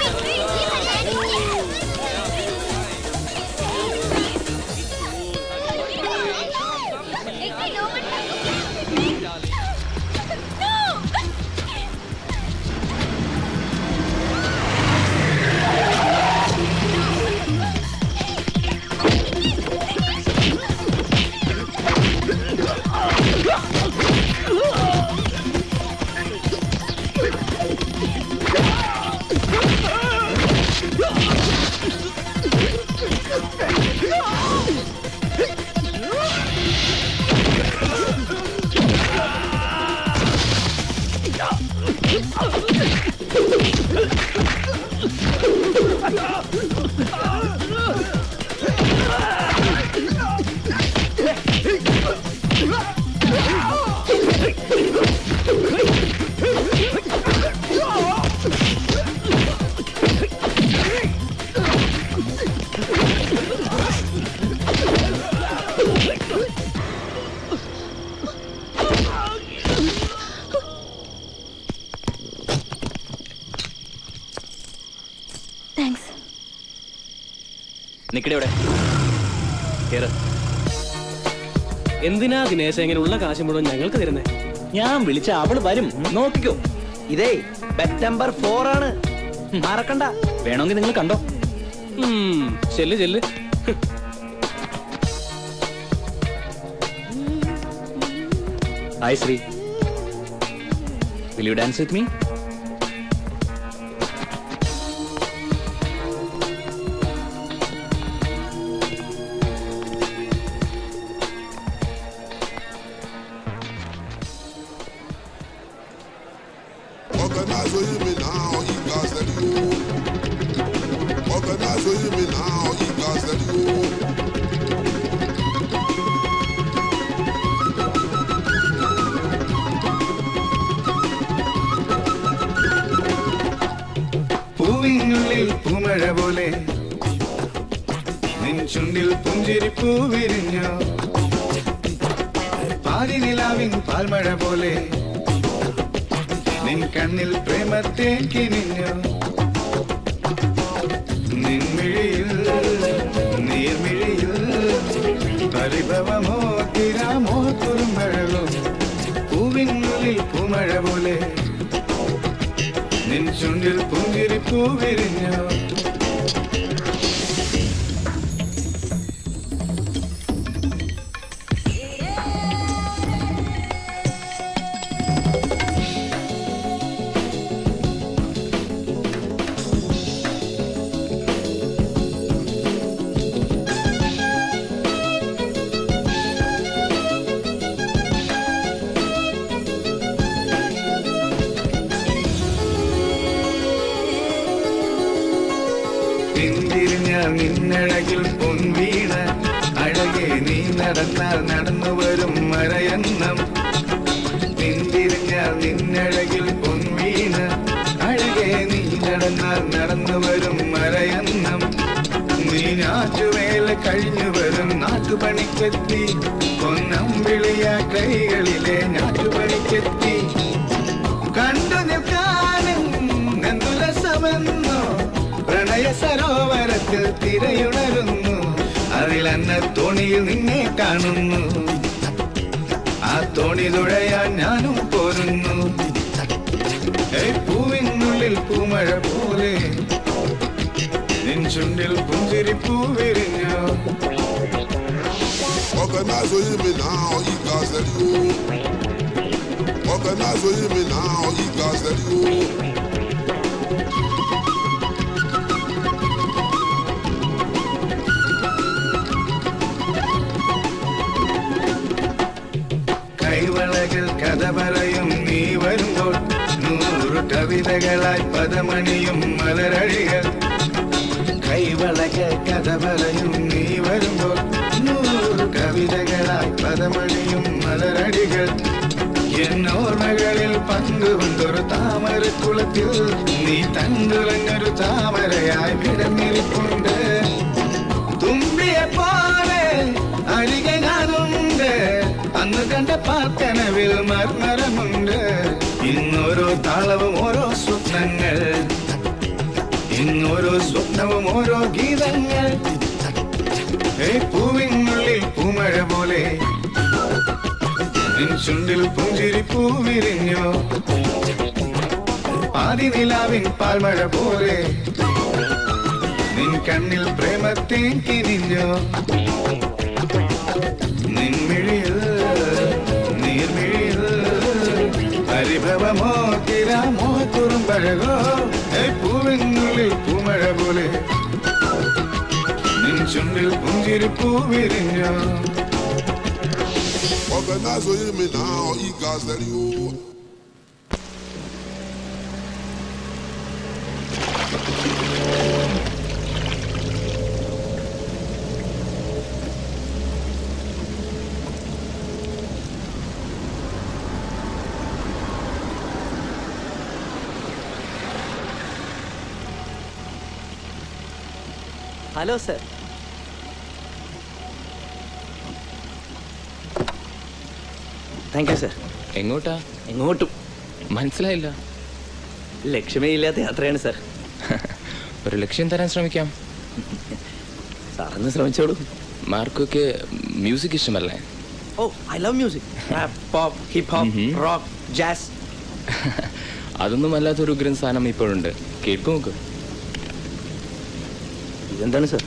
എന്തിനാ ദിനേശ ഇങ്ങനെയുള്ള കാശ് മുഴുവൻ ഞങ്ങൾക്ക് തരുന്നേ? ഞാൻ വിളിച്ച അവള് വരും, നോക്കിക്കോ. ഇതേ സെപ്റ്റംബർ 4 ആണ്, മറക്കണ്ട. വേണമെങ്കിൽ നിങ്ങൾ കണ്ടോ. ചെല്ല്. Hi Shri, will you dance with me? Organize with me now, you guys let you. Organize with me now, you guys let you. പൂവിനുള്ളിൽ പൂമഴ പോലെ നിൻ ചുണ്ടിൽ പുഞ്ചിരിപ്പൂ വിരിഞ്ഞു. പാരിനിലാവിൻ പാൽമഴ പോലെ നിൻ കണ്ണിൽ പ്രേമത്തെ കിനിഞ്ഞു. നിൻമിഴിയിൽ പരിഭവമോ തിരാമോ കുറുമ്പഴകോ പൂവിനുള്ളിൽ പൂമഴ പോലെ നിൻ ചുണ്ടിൽ പുഞ്ചിരി പൂവിരിഞ്ഞോ നിന്നഴകിൽ പൊൻവീണ അഴകെ നീ നടന്നാൽ നടന്നു വരും മറയന്നം പിന്തിരിഞ്ഞാൽ നിന്നഴകിൽ പൊൻവീണ അഴകെ നീ നടന്നാൽ നടന്നു വരും മറയന്നം നീ ഞാറ്റുവേല കഴിഞ്ഞു വരും നാട്ടുപണിക്കെത്തി പൊന്നമ്പിളിയ കൈകളിലെ ഞാറ്റുപണിക്കെത്തി കണ്ടു നിൽക്കാനും എന്തു രസമെന്നോ പ്രണയ സരോവരത്തിൽ തിരയുണരുന്നു അതിലന്ന തോണിയിൽ നിന്നെ കാണുന്നു ആ തോണി തുഴയാൻ ഞാനും പോരുന്നു പൂവിനുള്ളിൽ പൂമഴ പോലെ നിൻ ചുണ്ടിൽ പുഞ്ചിരി പൂവിരിഞ്ഞോ Organize with me now, you guys let you. Organize with me now, you guys let you. കൈവളകൾ കഥ പറയും നീ വരുമ്പോൾ 100 കവിതകളായി പദമണിയും മലരഴികൾ കൈവളകൾ കഥ പറയും നീ വരുമ്പോൾ 100 കവിതകളായി പദമണിയും മലരടികൾ എന്നോർമ്മകളിൽ പങ്കുകൊണ്ടൊരു താമരക്കുളത്തിൽ നീ തണ്ടുലഞ്ഞൊരു താമരയായി വിടന്നിരിപ്പുണ്ട് തുമ്പിയെ പോലെ അരികെ ഞാനുണ്ട് അന്ന് കണ്ട പാർക്കനവിൽ മർമരമുണ്ട് ഇന്നോരോ താളവും ഓരോ സ്വപ്നങ്ങൾ ഇന്നോരോ സ്വപ്നവും ഓരോ ഗീതങ്ങൾ പൂവിനുള്ളിൽ പൂമഴ പോലെ നിൻ ചുണ്ടിൽ പുഞ്ചിരി പൂവിരിഞ്ഞോ പാതി നിലാവിൻ പാൽമഴ പോലെ നിൻ കണ്ണിൽ പ്രേമത്തേൻ കിനിഞ്ഞോ നിൻമിഴിയിൽ നീർമിഴിയിൽ പരിഭവമോ തിരാമോ കുറുമ്പഴകോ പൂവിനുള്ളിൽ പൂമഴ പോലെ നിൻ ചുണ്ടിൽ പുഞ്ചിരി പൂവിരിഞ്ഞോ Organize with me now, you guys let you. Hello sir thank you sir എങ്ങോട്ടാ? എങ്ങോട്ടും മനസ്സിലായില്ല. ലക്ഷ്യമേ ഇല്ലാത്ത യാത്രയാണ് സർ. ഒരു ലക്ഷ്യം തരാൻ ശ്രമിക്കാം. സാറൊന്ന് ശ്രമിച്ചോളൂ. മാർക്കൊക്കെ മ്യൂസിക് ഇഷ്ടമല്ലേ? Oh, I love music. Rap, pop, hip hop, rock, jazz. അതൊന്നും അല്ലാത്തൊരു ഉഗ്രൻ സാധനം ഇപ്പോഴുണ്ട്. കേൾക്കു നോക്ക്. ഇതെന്താണ് സർ?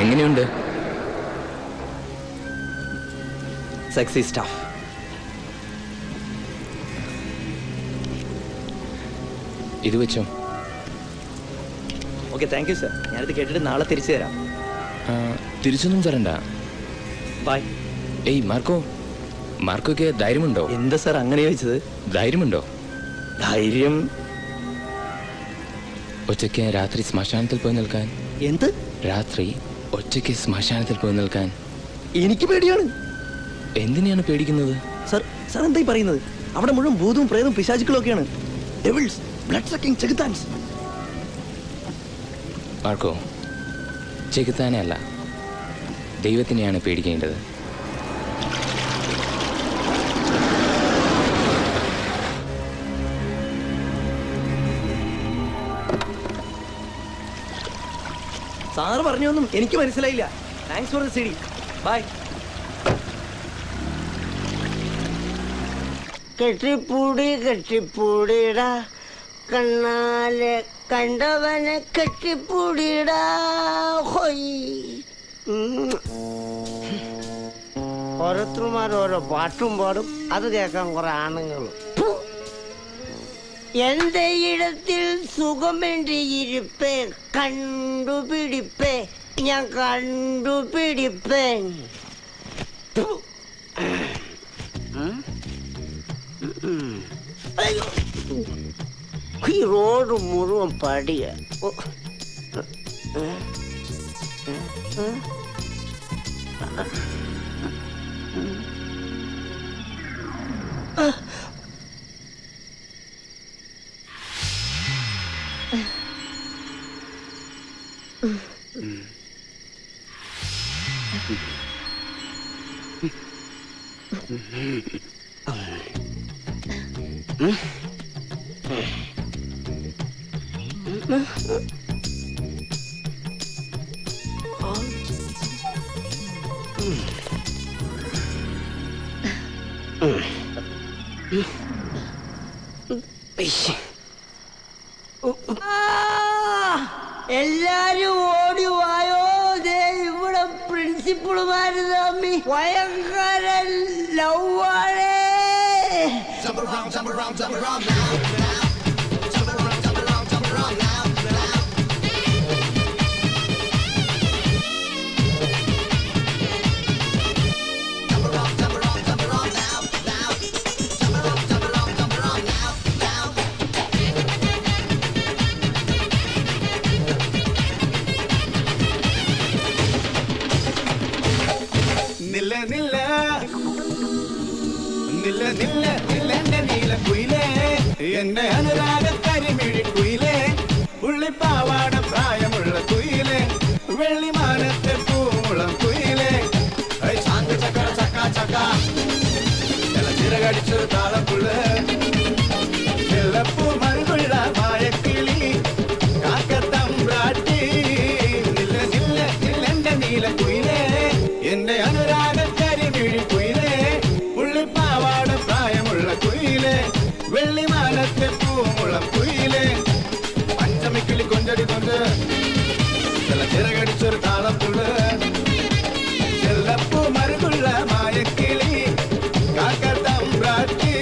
എങ്ങനെയുണ്ട്? Sexy staff. ഇത് വെച്ചോ. Okay, thank you sir. ഞാനിത് കേട്ടിട്ട് നാളെ തിരിച്ചു തരാം. തിരിച്ചൊന്നും തരണ്ട. ബൈ. ഏയ് മാർക്കോ, മാർക്കൊക്കെ ധൈര്യമുണ്ടോ? എന്താ സാർ അങ്ങനെ ചോദിച്ചത്? ധൈര്യമുണ്ടോ? ധൈര്യം ഒറ്റയ്ക്ക് രാത്രി ശ്മശാനത്തിൽ പോയി നിൽക്കാൻ. എന്ത്? രാത്രി ഒറ്റയ്ക്ക് ശ്മശാനത്തിൽ പോയി നിൽക്കാൻ എനിക്ക് പേടിയാണ്. എന്തിനാണ് പേടിക്കുന്നത്? സർ, സാർ എന്തായി പറയുന്നത്? അവിടെ മുഴുവൻ ഭൂതവും പ്രേതവും പിശാചുക്കളും ഒക്കെയാണ്. ഡെവിൾസ്, ബ്ലഡ് സക്കിംഗ് ചെകുത്താൻസ്. മാർക്കോ, ചെകുത്താനെ അല്ല, ദൈവത്തിനെയാണ് പേടിക്കേണ്ടത്. സാറ് പറഞ്ഞൊന്നും എനിക്ക് മനസ്സിലായില്ല. Thanks for the CD. Bye. കെട്ടിപ്പൂടി കെട്ടിപ്പൂടിടാ കണ്ണാലെ കണ്ടവനെ കെട്ടിപ്പൂടിടാ. ഓരോരുത്തരുമാർ ഓരോ പാട്ടും പാടും, അത് കേൾക്കാൻ കുറെ ആണുങ്ങളും. എന്റെ ഇടത്തിൽ സുഖമെന്റെ ഇരിപ്പേ കണ്ടുപിടിപ്പേ, ഞാൻ കണ്ടുപിടിപ്പേൻ. ഈ റോഡ് മുഴുവൻ പടിയ. എല്ലാരും ഓടി വായോ. ഇവിടെ പ്രിൻസിപ്പളുമാര് തമ്മി ഭയങ്കര ലവാണേ. എന്റെ അനുരാഗ കരിമിഴി കുയിലേ, ഉള്ളിപ്പാവാട പ്രായമുള്ള കുയിലേ, വെള്ളിമാനത്തെ പൂമുളം കുയിലേ, ചാങ്ക ചക്ക ചക്ക ചക്ക ചിറകടിച്ചൊരു താളപ്പുള്ള ചെല്ലപ്പൂ മറുകുള്ള മായക്കിളി കാക്കത്തമ്പ്രാട്ടി. നില്ല നില്ല നില്ലെന്റെ നീല കുയിലേ, എന്റെ അനുരാഗ കരിമിഴി കുയിലേ, ഉള്ളിപ്പാവാട പ്രായമുള്ള കുയിലേ, വെള്ളിമാനത്തെ പൂമുളം കുയിലേ, പഞ്ചമിക്കിളി കൊഞ്ചടി കൊണ്ട് ചില ചിറകടിച്ചൊരു താളപ്പുള്ള ചെല്ലപ്പൂ മറുകുള്ള മായക്കിളി കാക്കത്തമ്പ്രാട്ടി.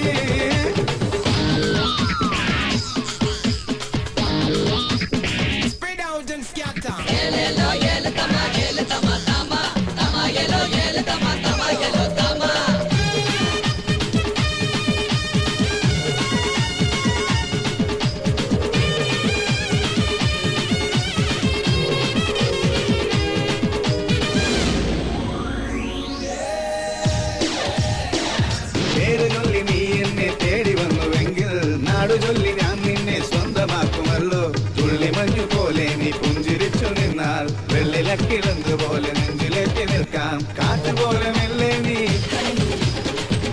ചൊല്ലി ഞാൻ നിന്നെ സ്വന്തമാക്കുമല്ലോ. തുള്ളി മഞ്ഞു പോലെ നീ പുഞ്ചിരിച്ചു നിന്നാൽ വെള്ളിലക്കിളന്ത് പോലെ നെഞ്ചിലേക്ക് നിൽക്കാം. കാറ്റുപോലെ മെല്ലെ നീ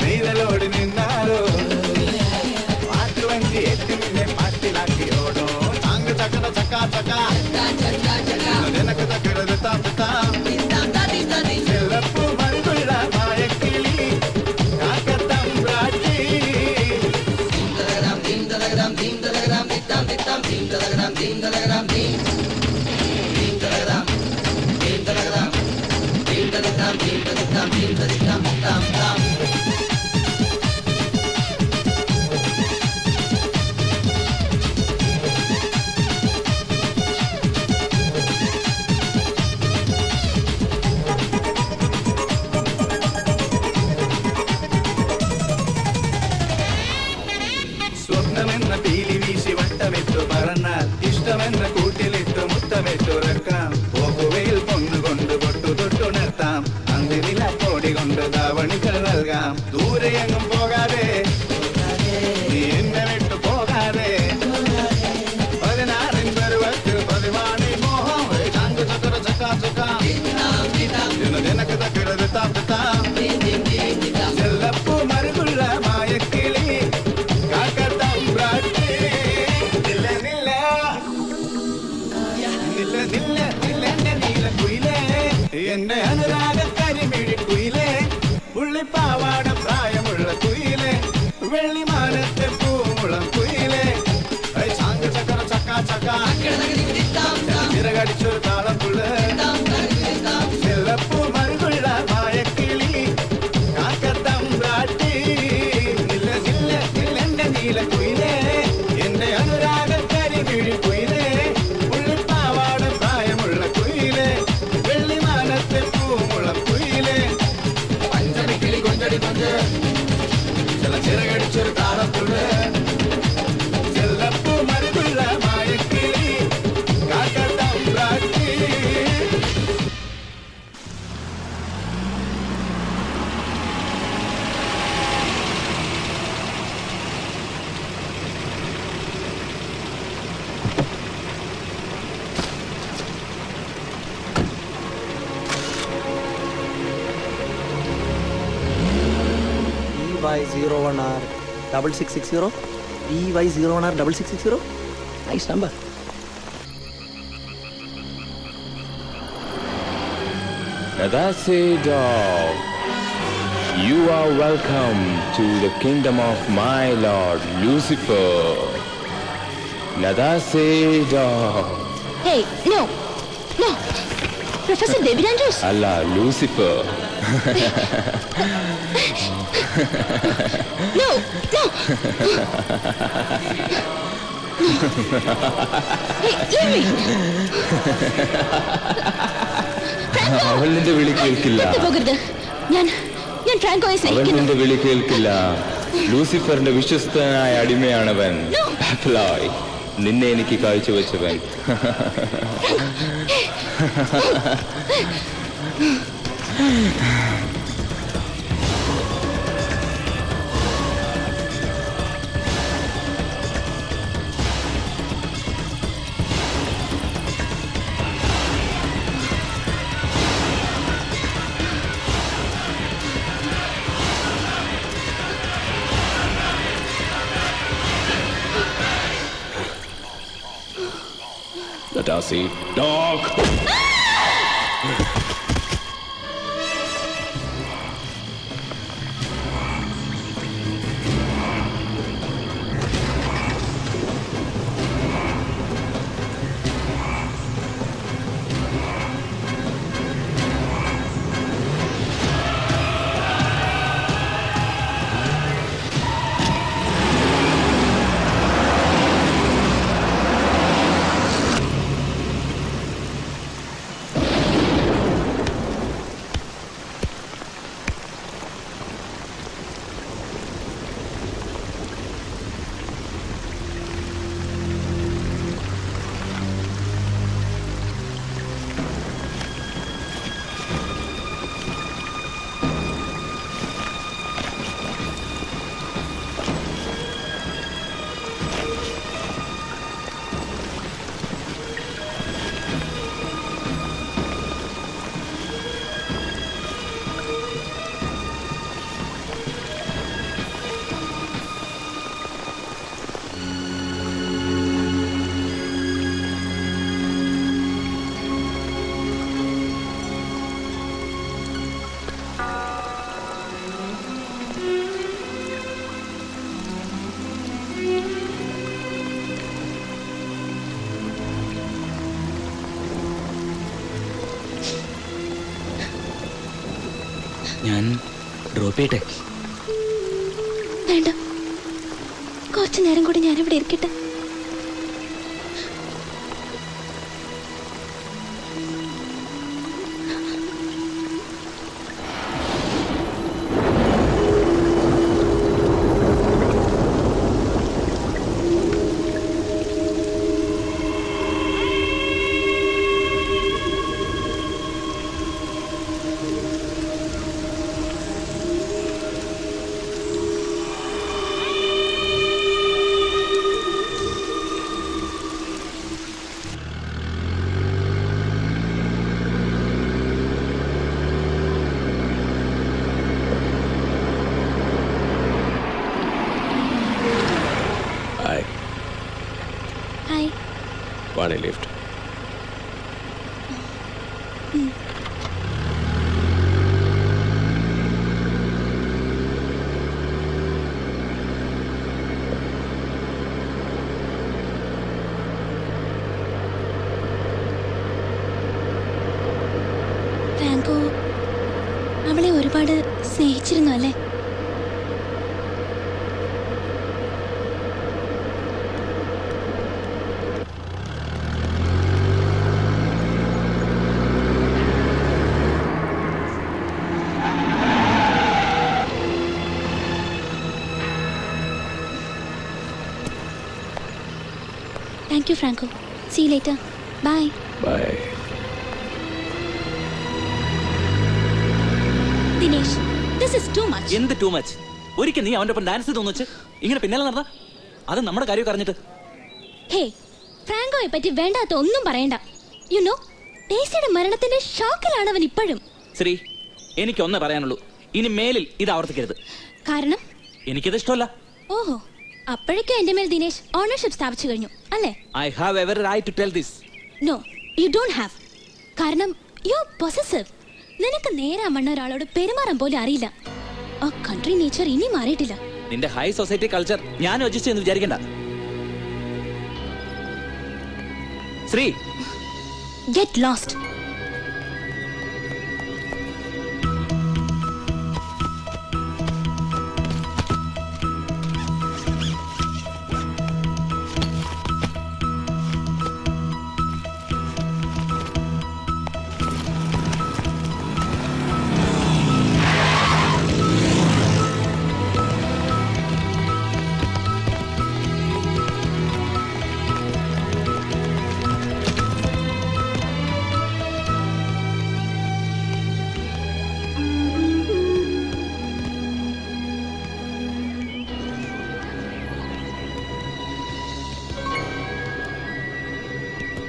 നെയ്തലോടി നിന്നാലോ, പാട്ടുവഞ്ചി എത്തി നിന്നെ പാട്ടിലാക്കിയോടോ. ചാങ്ക ചക്കട ചക്ക ചക്ക നിനക്ക് ചക്കടത് താത്താം ചെല്ലപ്പൂ മറുകുള്ള മായക്കിളി കാക്കത്തമ്പ്രാട്ടി. സ്വപ്നമെന്ന പീലി വീശി വട്ടമിട്ടു പറന്നാൽ ഇഷ്ടമെന്ന കൂട്ടിലിട്ടു മുത്തമിട്ടുറക്കാം. പോക്കുവയിൽ പൊന്നുകൊണ്ട് പൊട്ടു തൊട്ടുണർത്താം. അന്തിനില കോടി കൊണ്ട് ധാവണികൾ നൽകാം. ദൂരെയെങ്ങും പോകാതെ നില്ല നില്ല എന്റെ നീല കുയിലേ എന്റെ അനുരാഗ കരിമിഴി കുയിലേ പുള്ളിപ്പാവാട പ്രായമുള്ള കുയിലേ വെള്ളിമാനത്തെ പൂമുളം കുയിലേ ചാങ്ക ചക്കര ചക്ക ചക്ക ചിറകടിച്ചൊരു താളപ്പുള്ള ചെല്ലപ്പൂ മറുകുള്ള മായക്കിളി കാക്കത്തം കാട്ടി നില്ല നില്ല നില്ല എന്റെ നീല കുയിലേ എന്റെ അനുരാഗ കരിമിഴി കുയിലേ പുള്ളിപ്പാവാട പ്രായമുള്ള കുയിലേ വെള്ളിമാനത്തെ പൂമുളം കുയിലേ പഞ്ചമി കിളി കൊഞ്ചടി കൊഞ്ച് ചില ചിറകടിച്ചൊരു താളപ്പുള്ള ചെല്ലപ്പൂ മറുകുള്ള മായക്കിളി കാക്കത്തം കാട്ടി. VY01R 6660. VY01R 6660. Nice number. That's it, dog. You are welcome to the kingdom of my lord Lucifer. Nadase dog. Hey, no. No. Professor David Andrews. Allah, Lucifer. No, no. Hey, leave me. അവൾ നിന്റെ വിളി കേൾക്കില്ല. പോകരുത്. ഞാൻ ഫ്രാങ്കോയെ അവൻ സ്നേഹിക്കുന്നു. നിന്റെ വിളി കേൾക്കില്ല. ലൂസിഫറിന്റെ വിശ്വസ്തനായ അടിമയാണവൻ. പാപ്പലോയ്, നിന്നെ എനിക്ക് കാഴ്ചവെച്ചവൻ. Nadasi, dog! ഞാൻ ഡ്രോപ്പ് ചെയ്യട്ടെ? വേണ്ട, കുറച്ചു നേരം കൂടി ഞാനിവിടെ ഇരിക്കട്ടെ. Want a lift? ഫ്രാങ്കോ അവളെ ഒരുപാട് സ്നേഹിച്ചിരുന്നു അല്ലേ? Thank you, Franco. See you later. Bye. Bye. Dinesh, this is too much. എന്ത് ടൂ മച്ച്? ഒരിക്കൽ നീ അവന്റെ ഒപ്പം ഡാൻസ് ചെയ്തൊന്നു വെച്ച് ഇങ്ങനെ പിന്നാലെ നടന്ന അത് നമ്മുടെ കാര്യം അറിഞ്ഞിട്ട്. ഹേ, ഫ്രാങ്കോയെ പറ്റി വേണ്ടാത്ത ഒന്നും പറയണ്ട. യു നോ, ഡേസിയുടെ മരണത്തിന്റെ ഷോക്കിലാണ് അവൻ ഇപ്പോഴും. ശ്രീ, എനിക്കൊന്നേ പറയാനുള്ളൂ, ഇനി മേലിൽ ഇത് ആവർത്തിക്കരുത്. കാരണം എനിക്കത് ഇഷ്ടമല്ല. ഓഹോ, അപ്പോഴേക്കും എന്റെ മേൽ ദിനേശ് ഓണർഷിപ്പ് സ്ഥാപിച്ചു കഴിഞ്ഞു അല്ലേ? I have every right to tell this. No, you don't have. കാരണം you are possessive. നിനക്ക് നേരാമണ്ണ ഒരാളോട് പെരുമാറാൻ പോലും അറിയില്ല. ആ കൺട്രി നേച്ചർ ഇനി മാറിയിട്ടില്ല. നിന്റെ ഹൈ സൊസൈറ്റി കൾച്ചർ ഞാൻ യോജിച്ചു എന്ന് വിചാരിക്കണ്ട. Shri, get lost.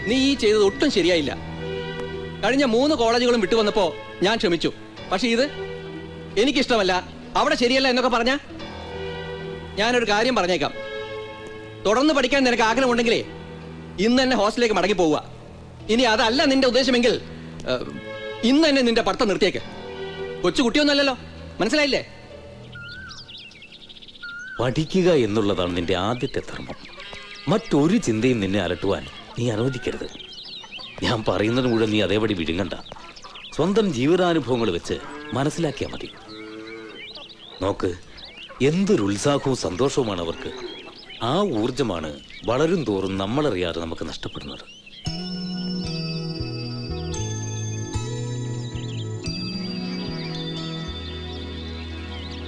നീ ഈ ചെയ്തത് ഒട്ടും ശരിയായില്ല. കഴിഞ്ഞ 3 കോളേജുകളും വിട്ടുവന്നപ്പോ ഞാൻ ക്ഷമിച്ചു. പക്ഷെ ഇത് എനിക്കിഷ്ടമല്ല, അവിടെ ശരിയല്ല എന്നൊക്കെ പറഞ്ഞ ഞാനൊരു കാര്യം പറഞ്ഞേക്കാം. തുടർന്ന് പഠിക്കാൻ നിനക്ക് ആഗ്രഹമുണ്ടെങ്കിലേ ഇന്ന് തന്നെ ഹോസ്റ്റലിലേക്ക് മടങ്ങി പോവുക. ഇനി അതല്ല നിന്റെ ഉദ്ദേശമെങ്കിൽ ഇന്ന് തന്നെ നിന്റെ പഠിത്തം നിർത്തിയേക്ക്. കൊച്ചുകുട്ടിയൊന്നുമല്ലല്ലോ, മനസ്സിലായില്ലേ? പഠിക്കുക എന്നുള്ളതാണ് നിന്റെ ആദ്യത്തെ ധർമ്മം. മറ്റൊരു ചിന്തയും നിന്നെ അലട്ടുവാൻ നീ അനുവദിക്കരുത്. ഞാൻ പറയുന്നത് മുഴുവൻ നീ അതേപടി വിഴുങ്ങണ്ട. സ്വന്തം ജീവിതാനുഭവങ്ങൾ വെച്ച് മനസ്സിലാക്കിയാൽ മതി. നോക്ക്, എന്തൊരു ഉത്സാഹവും സന്തോഷവുമാണ് അവർക്ക്. ആ ഊർജമാണ് വളരും തോറും നമ്മളറിയാതെ നമുക്ക് നഷ്ടപ്പെടുന്നത്.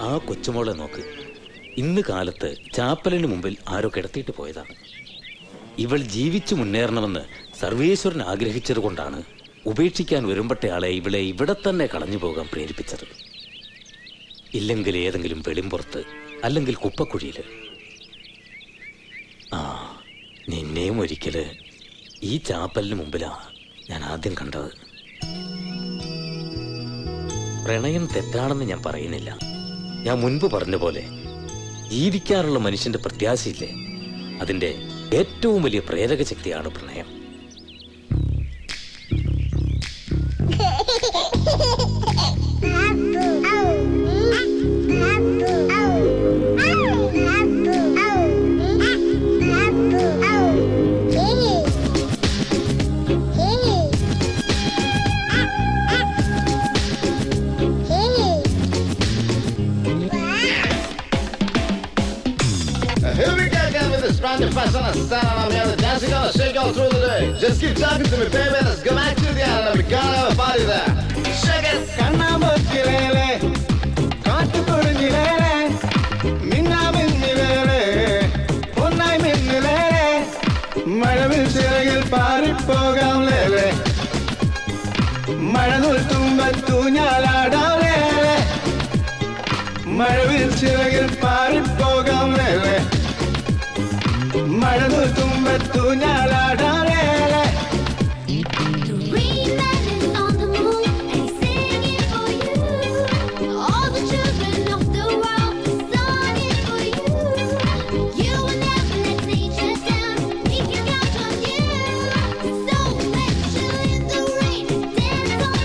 ആ കൊച്ചുമോളെ നോക്ക്, ഇന്ന് കാലത്ത് ചാപ്പലിന് മുമ്പിൽ ആരോ കിടത്തിയിട്ട് പോയതാണ്. ഇവൾ ജീവിച്ചു മുന്നേറണമെന്ന് സർവേശ്വരൻ ആഗ്രഹിച്ചത് കൊണ്ടാണ് ഉപേക്ഷിക്കാൻ വരുമ്പട്ടയാളെ ഇവളെ ഇവിടെ തന്നെ കളഞ്ഞു പോകാൻ പ്രേരിപ്പിച്ചത്. ഇല്ലെങ്കിൽ ഏതെങ്കിലും വെളിമ്പുറത്ത്, അല്ലെങ്കിൽ കുപ്പക്കുഴിയില്. ആ, നിന്നെയും ഒരിക്കല് ഈ ചാപ്പലിന് മുമ്പിലാ ഞാൻ ആദ്യം കണ്ടത്. പ്രണയം തെറ്റാണെന്ന് ഞാൻ പറയുന്നില്ല. ഞാൻ മുൻപ് പറഞ്ഞ പോലെ ജീവിക്കാനുള്ള മനുഷ്യന്റെ പ്രത്യാശയില്ലേ, അതിന്റെ ഏറ്റവും വലിയ പ്രേരക ശക്തിയാണ് പ്രണയം. Here we go again with this brand new fashion and style, and I'm here to dance. We're gonna shake all through the day. Just keep talking to me, baby. Let's go back to the island and we're gonna have a party there. Shake it. കണ്ണാമ്പൊച്ചിലേലെ കാട്ടുകൊടുങ്ങിലേലെ മിന്നാമിന്നിലേലെ പൊന്നായി മിന്നിലേലെ മഴവിൽ ചിറകിൽ പാറിപ്പോകാം ലേലെ മഴനൂൽ തുമ്പത്തൂഞ്ഞാലാടാം ലേലെ മഴവിൽ ചിറകിൽ പാറിപ്പോകാം ലേലെ മഴനൂൽ തുമ്പത്തൂഞ്ഞാലാടാം ലേലെ. Dance on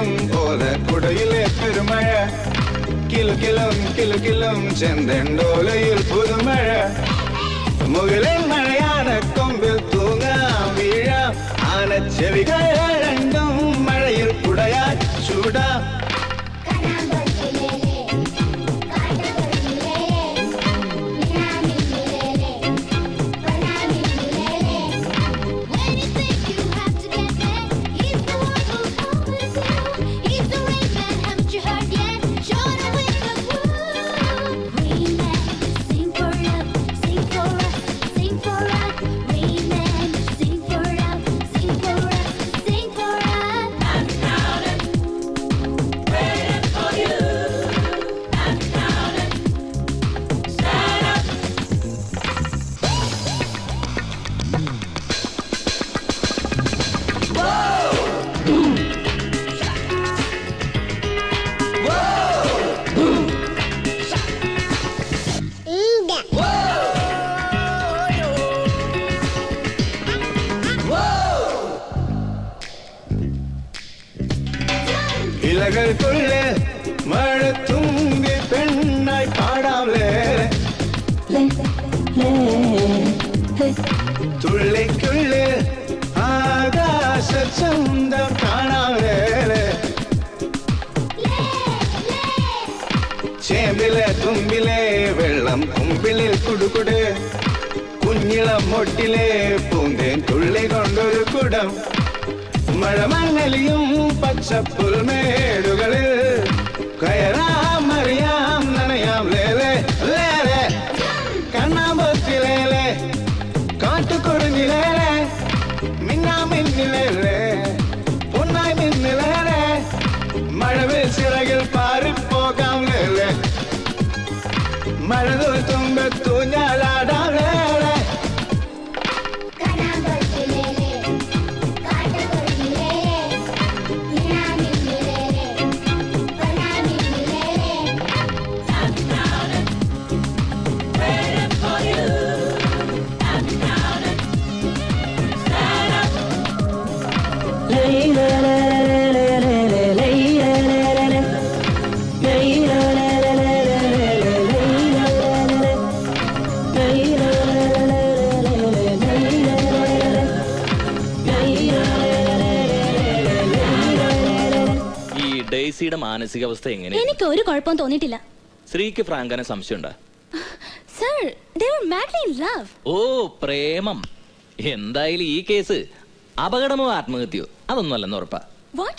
കിലും ഓല കുടയിലെ പെരുമഴ കിലും കിലും ചെന്തണ്ടോലയിൽ പുതുമഴ മുകളിൽ മഴയാണ് കൊമ്പിൽ തൂങ്ങാം വീഴാം ആനച്ചെവികൾ രണ്ടും മഴയിൽ കുടയാൻ ചൂടാം ഇലകൾക്കുള്ളിൽ മഴ തുമ്പി പെണ്ണായി പാടാമേ തുള്ളിക്കുള്ളിൽ ആകാശ ചന്തം കാണാമേ ചേമ്പിലെ തുമ്പിലെ വെള്ളം കുമ്പിളിൽ കുടുകുട് കുഞ്ഞിളം മൊട്ടിലെ പൂന്തേൻ തുള്ളി കൊണ്ടൊരു കുടം മഴമങ്ങലിയും പച്ചപ്പുൽമേടുകളിൽ കയറാം അറിയാം നനയാം ലേലെ ലേലെ കണ്ണാമ്പത്തിലേലെ കാട്ടുകുറിഞ്ഞിലേലെ മിന്നാമിന്നിലേലെ പൊന്നായി മിന്നിലേലെ മഴവിൽ ചിറകിൽ പാറിപ്പോകാം ലേലെ മഴതൂൽ തുമ്പത്തു ഞാലാടാം ലേലെ ഡെയ്സിയുടെ മാനസികാവസ്ഥ എങ്ങനെ? എനിക്ക് ഒരു കുഴപ്പവും തോന്നിയിട്ടില്ല. ശ്രീക്ക് ഫ്രാങ്കനെ സംശയമുണ്ടോ? Sir, they were madly in love. ഓ, പ്രേമം. എന്തായാലും ഈ കേസ് അപകടമോ ആത്മഹത്യയോ അതൊന്നുമല്ലെന്ന് ഉറപ്പാ. What?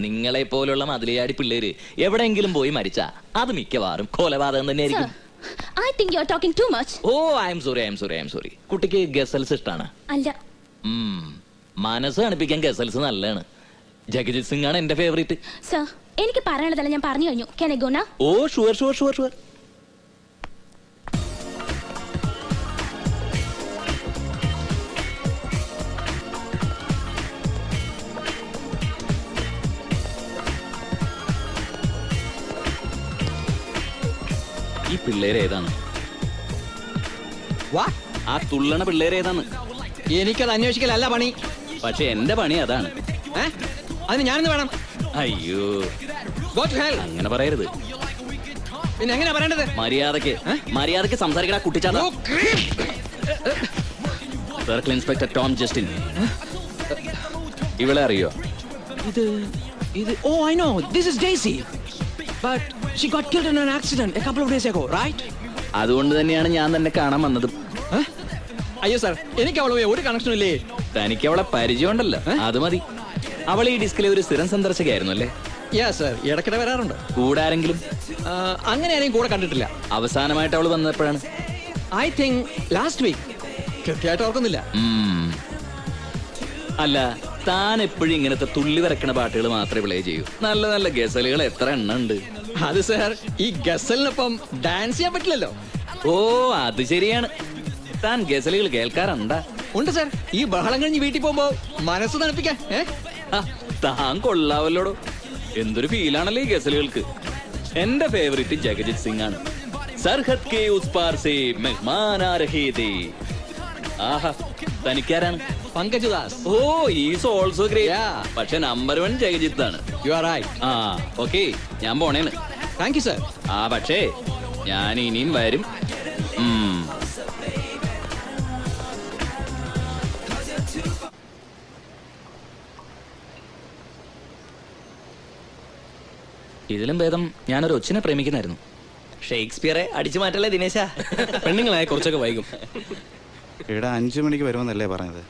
നിങ്ങളെ പോലുള്ള മതിലയാടി പിള്ളേര് എവിടെയെങ്കിലും പോയി മരിച്ചാ അത് മിക്കവാറും കൊലപാതകം തന്നെയായിരിക്കും. I think you are talking too much. ഓ, I am sorry. കുട്ടിക്ക് ഗസൽസ് ഇഷ്ടാണ്? അല്ല. മനസ്സ് കാണിപ്പിക്കാൻ ഗസൽസ് നല്ലതാണ്. ജഗജിത് സിംഗ് ആണ് എന്റെ ഫേവറേറ്റ്. സർ, എനിക്ക് പറയാനുള്ളതല്ല ഞാൻ പറഞ്ഞു കഴിഞ്ഞു. Can I go now? Oh, sure. ഈ പിള്ളേരേതാണ്? ആ തുള്ളണ പിള്ളേരേതാണ്? എനിക്കത് അന്വേഷിക്കലല്ല പണി. പക്ഷെ എന്റെ പണി അതാണ്. അതിന് ഞാനെന്ന് വേണം? അയ്യോ, അങ്ങനെ പറയരുത്. പിന്നെ എങ്ങനെയാ പറയേണ്ടത്? മര്യാദക്ക് സംസാരിക്കണ കുട്ടിച്ചാത്ത. Circle inspector Tom Justin. ഇവളെ അറിയോ? Oh, I know. This is Daisy. But she got killed in an accident a couple of days ago, right? അതുകൊണ്ട് തന്നെയാണ് ഞാൻ തന്നെ കാണാൻ വന്നത്. അയ്യോ സാർ, എനിക്ക് അവളുമായി ഒരു കണക്ഷനും ഇല്ലേ. തനിക്ക് അവളെ പരിചയമുണ്ടല്ലോ, അത് മതി. അവൾ ഈ ഡിസ്കിലെ ഒരു സ്ഥിരം സന്ദർശകയായിരുന്നു അല്ലേ? ഇടയ്ക്കിടെ വരാറുണ്ട്. കൂടെ ആരെങ്കിലും? അങ്ങനെ ആരെയും കൂടെ കണ്ടിട്ടില്ല. അവസാനമായിട്ട് അവൾ വന്നപ്പോഴാണ്? I think last week. കൃത്യമായിട്ട് ഓർക്കുന്നില്ല. അല്ല, താൻ എപ്പോഴും ഇങ്ങനത്തെ തുള്ളി വരക്കണ പാട്ടുകൾ മാത്രമേ പ്ലേ ചെയ്യൂ. നല്ല നല്ല ഗസലുകൾ എത്ര എണ്ണം ഉണ്ട്. അത് സാർ, ഈ ഗസലിനൊപ്പം ഡാൻസ് ചെയ്യാൻ പറ്റില്ലല്ലോ. ഓ, അത് ശരിയാണ്. താൻ ഗസലുകൾ കേൾക്കാറുണ്ടാ? ഉണ്ട് സാർ. ഈ ബഹളം കഴിഞ്ഞ് വീട്ടിൽ പോകുമ്പോ മനസ്സ് തണുപ്പിക്കാൻ. താൻ കൊള്ളാവല്ലോടോ. എന്തൊരു ഫീലാണല്ലോ ഈ ഗസലുകൾക്ക്. എന്റെ ഫേവറേറ്റ് ജഗജിത് സിംഗ് ആണ്. സർഹദ് കെ ഉസ് പാർ സേ മെഹ്മാൻ ആ രഹേ ഥേ. ആഹാ, തനിക്കാരാണ്? Pankaj Das. Oh, is also great. പക്ഷെ നമ്പർ 1 ജഗജിത്ത് ആണ്. You are right. ആ ഓക്കെ, ഞാൻ പോണേന്ന്. Thank you sir. ആ പക്ഷേ ഞാൻ ഇനിയും വരും. ഇതിലും ഭേദം ഞാനൊരു ഒച്ചിനെ പ്രേമിക്കുന്നായിരുന്നു. ഷേക്സ്പിയറെ അടിച്ചു മാറ്റല്ലേ ദിനേശ? പെണ്ണുങ്ങളായ കുറച്ചൊക്കെ വൈകും. ഇവിടെ 5 മണിക്ക് വരുമെന്നല്ലേ പറഞ്ഞത്?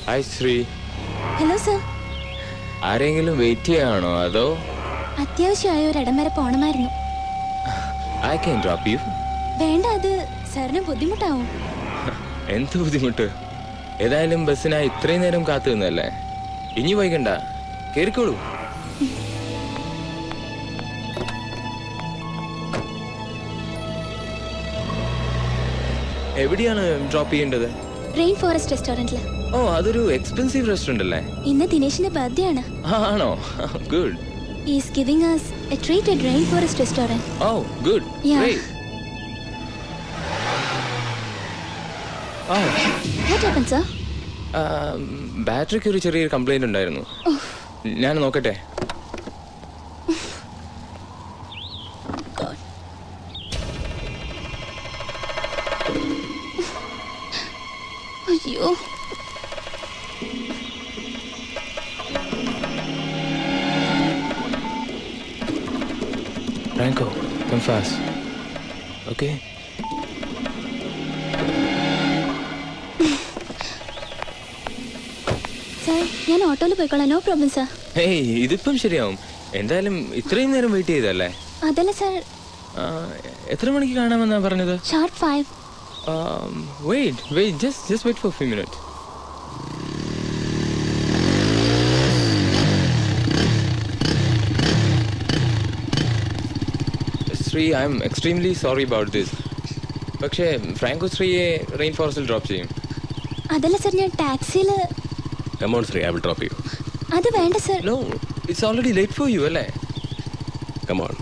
ഹായ് ശ്രീ. Hello sir. ആരെങ്കിലും വെയിറ്റ് ചെയ്യാണോ അതോ? അത്യാവശ്യമായ ഒരിടം വരെ പോണമായിരുന്നു. I can drop you. വേണ്ട, അത് സാറിന് ബുദ്ധിമുട്ടാവും. എന്ത് ബുദ്ധിമുട്ട്? ഏതായാലും ബസ്സിനായി ഇത്രയും നേരം കാത്തു നിന്നല്ലേ. ഇനി വൈകണ്ട, കേറിക്കോളൂ. എവിടെയാണ് ഡ്രോപ്പ് ചെയ്യേണ്ടത്? Rain forest റെസ്റ്റോറന്റില്. ഓ, അതൊരു എക്സ്പെൻസീവ് റെസ്റ്റോറന്റ് അല്ലേ? ഇന്ന് ദിനേശിന്റെ ബർത്ത്ഡേ ആണ്. ആണോ? Good. He is giving us a treat at Rain Forest restaurant. Oh, good. Yeah. Great. Oh. What happened, sir? ബാറ്ററിക്ക് ഒരു ചെറിയൊരു കംപ്ലൈന്റ് ഉണ്ടായിരുന്നു. ഞാൻ നോക്കട്ടെ. അയ്യോ. Franco, come fast. Okay? Sir, ഞാൻ ഓട്ടോയിൽ പോയിക്കോളാം. No problem sir. ഹേയ്, ഇതിപ്പം ശരിയാവും. എന്തായാലും ഇത്രയും നേരം വെയിറ്റ് ചെയ്തല്ലേ? അതല്ല സർ. എത്ര മണിക്ക് കാണാമെന്നാ പറഞ്ഞത്? Sharp 5. Wait, just wait for a few minutes. Shri, I am extremely sorry about this. പക്ഷേ ഫ്രാങ്കോ ശ്രീയെ റെയിൻ ഫോറസ്റ്റിൽ ഡ്രോപ്പ് ചെയ്യും. അതല്ല സർ, ഞാൻ ടാക്സിയിൽ. Come on, Sri, I will drop you. അത് വേണ്ട sir. No, it's already late for you, അല്ലേ? Come on.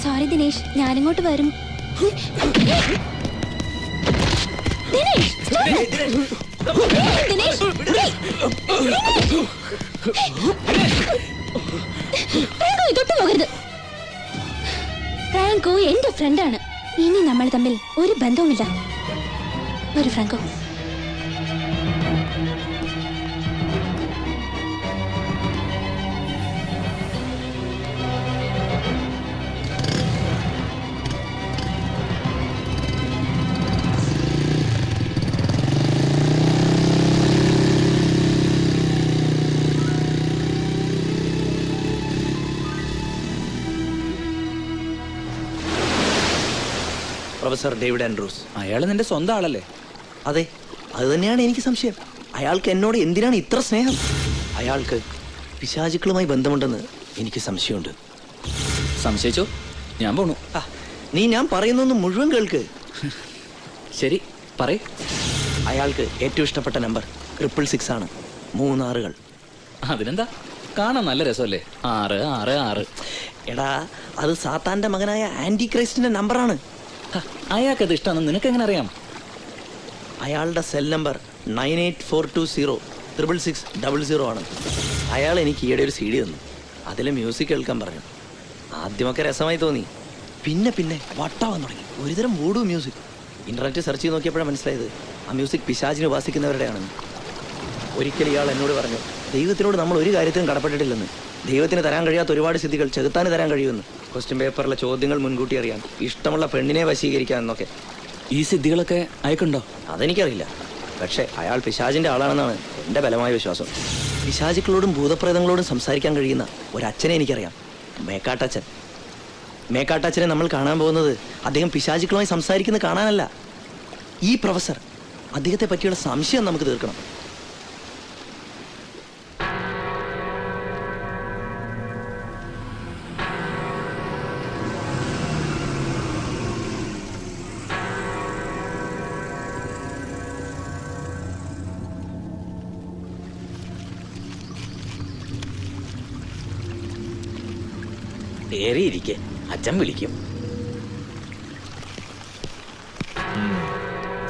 സോറി ദിനേശ്, ഞാനിങ്ങോട്ട് വരും. ദിനേശ്, ദിനേശ്, ഫ്രാങ്കോ ഇതൊട്ട് പോകരുത്. ഫ്രാങ്കോ എന്റെ ഫ്രണ്ടാണ്. ഇനി നമ്മൾ തമ്മിൽ ഒരു ബന്ധവുമില്ല. ഒരു ഫ്രാങ്കോ. Professor David Andrews. അയാൾ നിന്റെ സ്വന്തം ആളല്ലേ? അതെ, അത് തന്നെയാണ് എനിക്ക് സംശയം. അയാൾക്ക് എന്നോട് എന്തിനാണ് ഇത്ര സ്നേഹം? അയാൾക്ക് പിശാചുക്കളുമായി ബന്ധമുണ്ടെന്ന് എനിക്ക് സംശയമുണ്ട്. സംശയിച്ചോ? ഞാൻ പോണു. നീ ഞാൻ പറയുന്നൊന്ന് മുഴുവൻ കേൾക്ക്. ശരി, പറയ്. അയാൾക്ക് ഏറ്റവും ഇഷ്ടപ്പെട്ട നമ്പർ 666 ആണ്. 3 6കൾ. അതിനെന്താ, കാണാൻ നല്ല രസമല്ലേ? 6 6 6. എടാ, അത് സാത്താന്റെ മകനായ ആന്റി ക്രൈസ്റ്റിന്റെ നമ്പറാണ്. അയാൾക്കത് ഇഷ്ടമാണെന്ന് നിനക്ക് എങ്ങനെ അറിയാം? അയാളുടെ സെൽ നമ്പർ 9842066600 ആണ്. അയാൾ എനിക്ക് ഈയിടെ ഒരു CD തന്നു. അതിൽ മ്യൂസിക് കേൾക്കാൻ പറഞ്ഞു. ആദ്യമൊക്കെ രസമായി തോന്നി. പിന്നെ പിന്നെ വട്ടാവാൻ തുടങ്ങി. ഒരുതരം വൂഡു മ്യൂസിക്. ഇന്റർനെറ്റ് സെർച്ച് ചെയ്ത് നോക്കിയപ്പോഴാണ് മനസ്സിലായത് ആ മ്യൂസിക് പിശാചിനെ ഉപാസിക്കുന്നവരുടെയാണെന്ന്. ഒരിക്കൽ ഇയാൾ എന്നോട് പറഞ്ഞു, ദൈവത്തിനോട് നമ്മൾ ഒരു കാര്യത്തിനും കടപ്പെട്ടിട്ടില്ലെന്ന്. ദൈവത്തിന് തരാൻ കഴിയാത്ത ഒരുപാട് സിദ്ധികൾ ചെകുത്താന് തരാൻ കഴിയുമെന്ന്. ക്വസ്റ്റ്യൻ പേപ്പറിലെ ചോദ്യങ്ങൾ മുൻകൂട്ടി അറിയാൻ, ഇഷ്ടമുള്ള പെണ്ണിനെ വശീകരിക്കാൻ എന്നൊക്കെ. ഈ സിദ്ധികളൊക്കെ അയക്കുണ്ടോ? അതെനിക്കറിയില്ല. പക്ഷെ അയാൾ പിശാചിന്റെ ആളാണെന്നാണ് എൻ്റെ ബലമായ വിശ്വാസം. പിശാചുക്കളോടും ഭൂതപ്രേതങ്ങളോടും സംസാരിക്കാൻ കഴിയുന്ന ഒരച്ഛനെ എനിക്കറിയാം, മേക്കാട്ടച്ഛൻ. മേക്കാട്ടച്ഛനെ നമ്മൾ കാണാൻ പോകുന്നത് അദ്ദേഹം പിശാചുക്കളുമായി സംസാരിക്കുന്നത് കാണാനല്ല. ഈ പ്രൊഫസർ, അദ്ദേഹത്തെ പറ്റിയുള്ള സംശയം നമുക്ക് തീർക്കണം. ഏറിയിരിക്കെ അച്ഛൻ വിളിക്കും.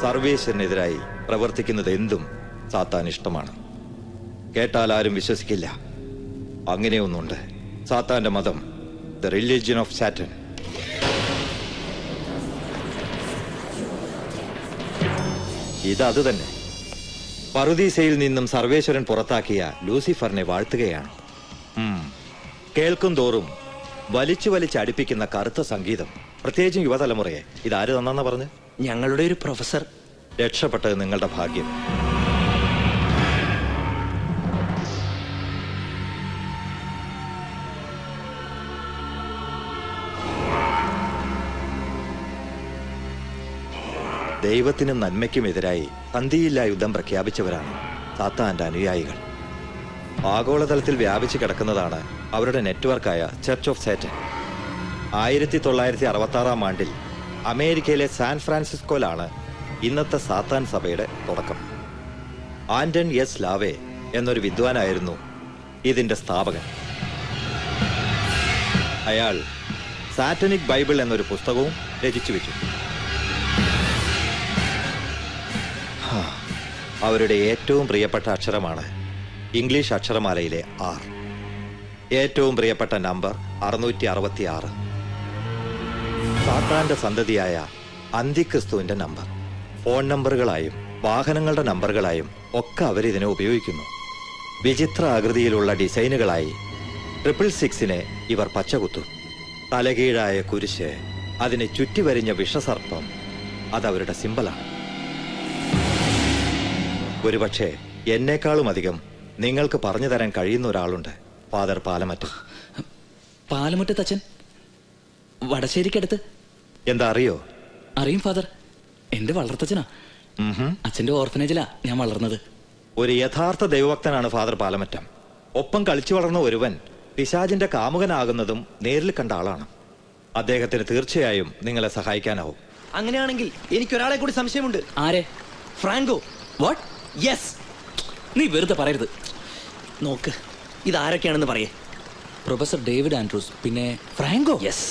സർവേശ്വരനെതിരായി പ്രവർത്തിക്കുന്നത് എന്തും സാത്താൻ ഇഷ്ടമാണ്. കേട്ടാൽ ആരും വിശ്വസിക്കില്ല. അങ്ങനെയൊന്നുണ്ട്. സാത്താന്റെ മതം, ദ റിലിജിയൻ ഓഫ് സാറ്റൻ. ഇത് തന്നെ. പറുദീസയിൽ നിന്നും സർവേശ്വരൻ പുറത്താക്കിയ ലൂസിഫറിനെ വാഴ്ത്തുകയാണ്. കേൾക്കും തോറും വലിച്ചു അടുപ്പിക്കുന്ന കറുത്ത സംഗീതം, പ്രത്യേകിച്ചും യുവതലമുറയെ. ഇതാര് തന്നെന്ന് പറഞ്ഞ്? ഞങ്ങളുടെ ഒരു പ്രൊഫസർ. രക്ഷപ്പെട്ടത് നിങ്ങളുടെ ഭാഗ്യം. ദൈവത്തിനും നന്മയ്ക്കുമെതിരായി സന്ധിയില്ലാ യുദ്ധം പ്രഖ്യാപിച്ചവരാണ് സാത്താന്റെ അനുയായികൾ. ആഗോളതലത്തിൽ വ്യാപിച്ചു കിടക്കുന്നതാണ് അവരുടെ നെറ്റ്വർക്കായ ചർച്ച് ഓഫ് സാറ്റൻ. 1966 ആണ്ടിൽ അമേരിക്കയിലെ സാൻ ഫ്രാൻസിസ്കോയിലാണ് ഇന്നത്തെ സാത്താൻ സഭയുടെ തുടക്കം. ആന്റൺ എസ് ലാവേ എന്നൊരു വിദ്വാനായിരുന്നു ഇതിന്റെ സ്ഥാപകൻ. അയാൾ സാറ്റനിക് ബൈബിൾ എന്നൊരു പുസ്തകവും രചിച്ചു വെച്ചു. അവരുടെ ഏറ്റവും പ്രിയപ്പെട്ട അക്ഷരമാണ് ഇംഗ്ലീഷ് അക്ഷരമാലയിലെ R. ഏറ്റവും പ്രിയപ്പെട്ട നമ്പർ 666. സാത്താന്റെ സന്തതിയായ അന്തിക്രിസ്തുവിന്റെ നമ്പർ. ഫോൺ നമ്പറുകളായും വാഹനങ്ങളുടെ നമ്പറുകളായും ഒക്കെ അവരിതിനെ ഉപയോഗിക്കുന്നു. വിചിത്ര ആകൃതിയിലുള്ള ഡിസൈനുകളായി 666-നെ ഇവർ പച്ചകുത്തും. തലകീഴായ കുരിശ്, അതിനെ ചുറ്റിവരിഞ്ഞ വിഷസർപ്പം, അതവരുടെ സിമ്പലാണ്. ഒരുപക്ഷെ എന്നേക്കാളും അധികം നിങ്ങൾക്ക് പറഞ്ഞു തരാൻ കഴിയുന്ന ഒരാളുണ്ട്, ഫാദർ പാലമറ്റ. പാലമറ്റത്തച്ഛൻ വടശ്ശേരിക്കടുത്ത്. എന്താ അറിയോ? അറിയും ഫാദർ. എന്റെ വളർത്തച്ഛനാ. അച്ഛന്റെ ഓർഫനേജിലാ ഞാൻ വളർന്നത്. ഒരു യഥാർത്ഥ ദൈവഭക്തനാണ് ഫാദർ പാലമറ്റം. ഒപ്പം കളിച്ചു വളർന്ന ഒരുവൻ പിശാചിന്റെ കാമുകനാകുന്നതും നേരിൽ കണ്ട ആളാണ്. അദ്ദേഹത്തിന് തീർച്ചയായും നിങ്ങളെ സഹായിക്കാനാവും. അങ്ങനെയാണെങ്കിൽ എനിക്കൊരാളെ കൂടി സംശയമുണ്ട്. ആരെ? ഫ്രാങ്കോ. വാട്ട്? യെസ്. നീ വെറുതെ പറയരുത്. നോക്ക്, ഇതാരൊക്കെയാണെന്ന് പറയേ. പ്രൊഫസർ ഡേവിഡ് ആൻഡ്രൂസ്, പിന്നെ ഫ്രാങ്കോ. യെസ്,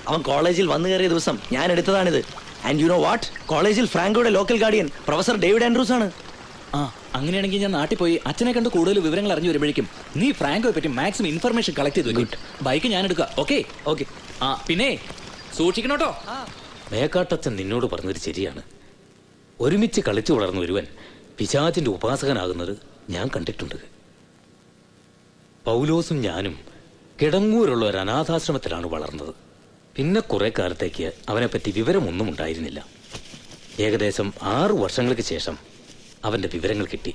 അവൻ കോളേജിൽ വന്നു കയറിയ ദിവസം ഞാൻ എടുത്തതാണിത്. And you know what? കോളേജിൽ ഫ്രാങ്കോയുടെ local guardian professor David Andrews ആണ്. അങ്ങനെയാണെങ്കിൽ ഞാൻ നാട്ടിൽ പോയി അച്ഛനെ കണ്ട് കൂടുതൽ വിവരങ്ങൾ അറിഞ്ഞു വരുമ്പോഴേക്കും നീ ഫ്രാങ്കോയെ പറ്റി മാക്സിമം ഇൻഫർമേഷൻ കളക്ട് ചെയ്തു വെക്കും. ബൈക്ക് ഞാൻ എടുക്കാം. Okay okay. പിന്നെ സൂക്ഷിക്കണോട്ടോ. മേക്കാട്ടച്ഛൻ നിന്നോട് പറഞ്ഞത് ശരിയാണ്. ഒരുമിച്ച് കളിച്ചു വളർന്ന ഒരുവൻ പിശാചിന്റെ ഉപാസകനാകുന്നത് ഞാൻ കണ്ടിട്ടുണ്ട്. പൗലോസും ഞാനും കിടങ്ങൂരുള്ള ഒരു അനാഥാശ്രമത്തിലാണ് വളർന്നത്. പിന്നെ കുറെ കാലത്തേക്ക് അവനെപ്പറ്റി വിവരമൊന്നും ഉണ്ടായിരുന്നില്ല. ഏകദേശം 6 വർഷങ്ങൾക്ക് ശേഷം അവന്റെ വിവരങ്ങൾ കിട്ടി.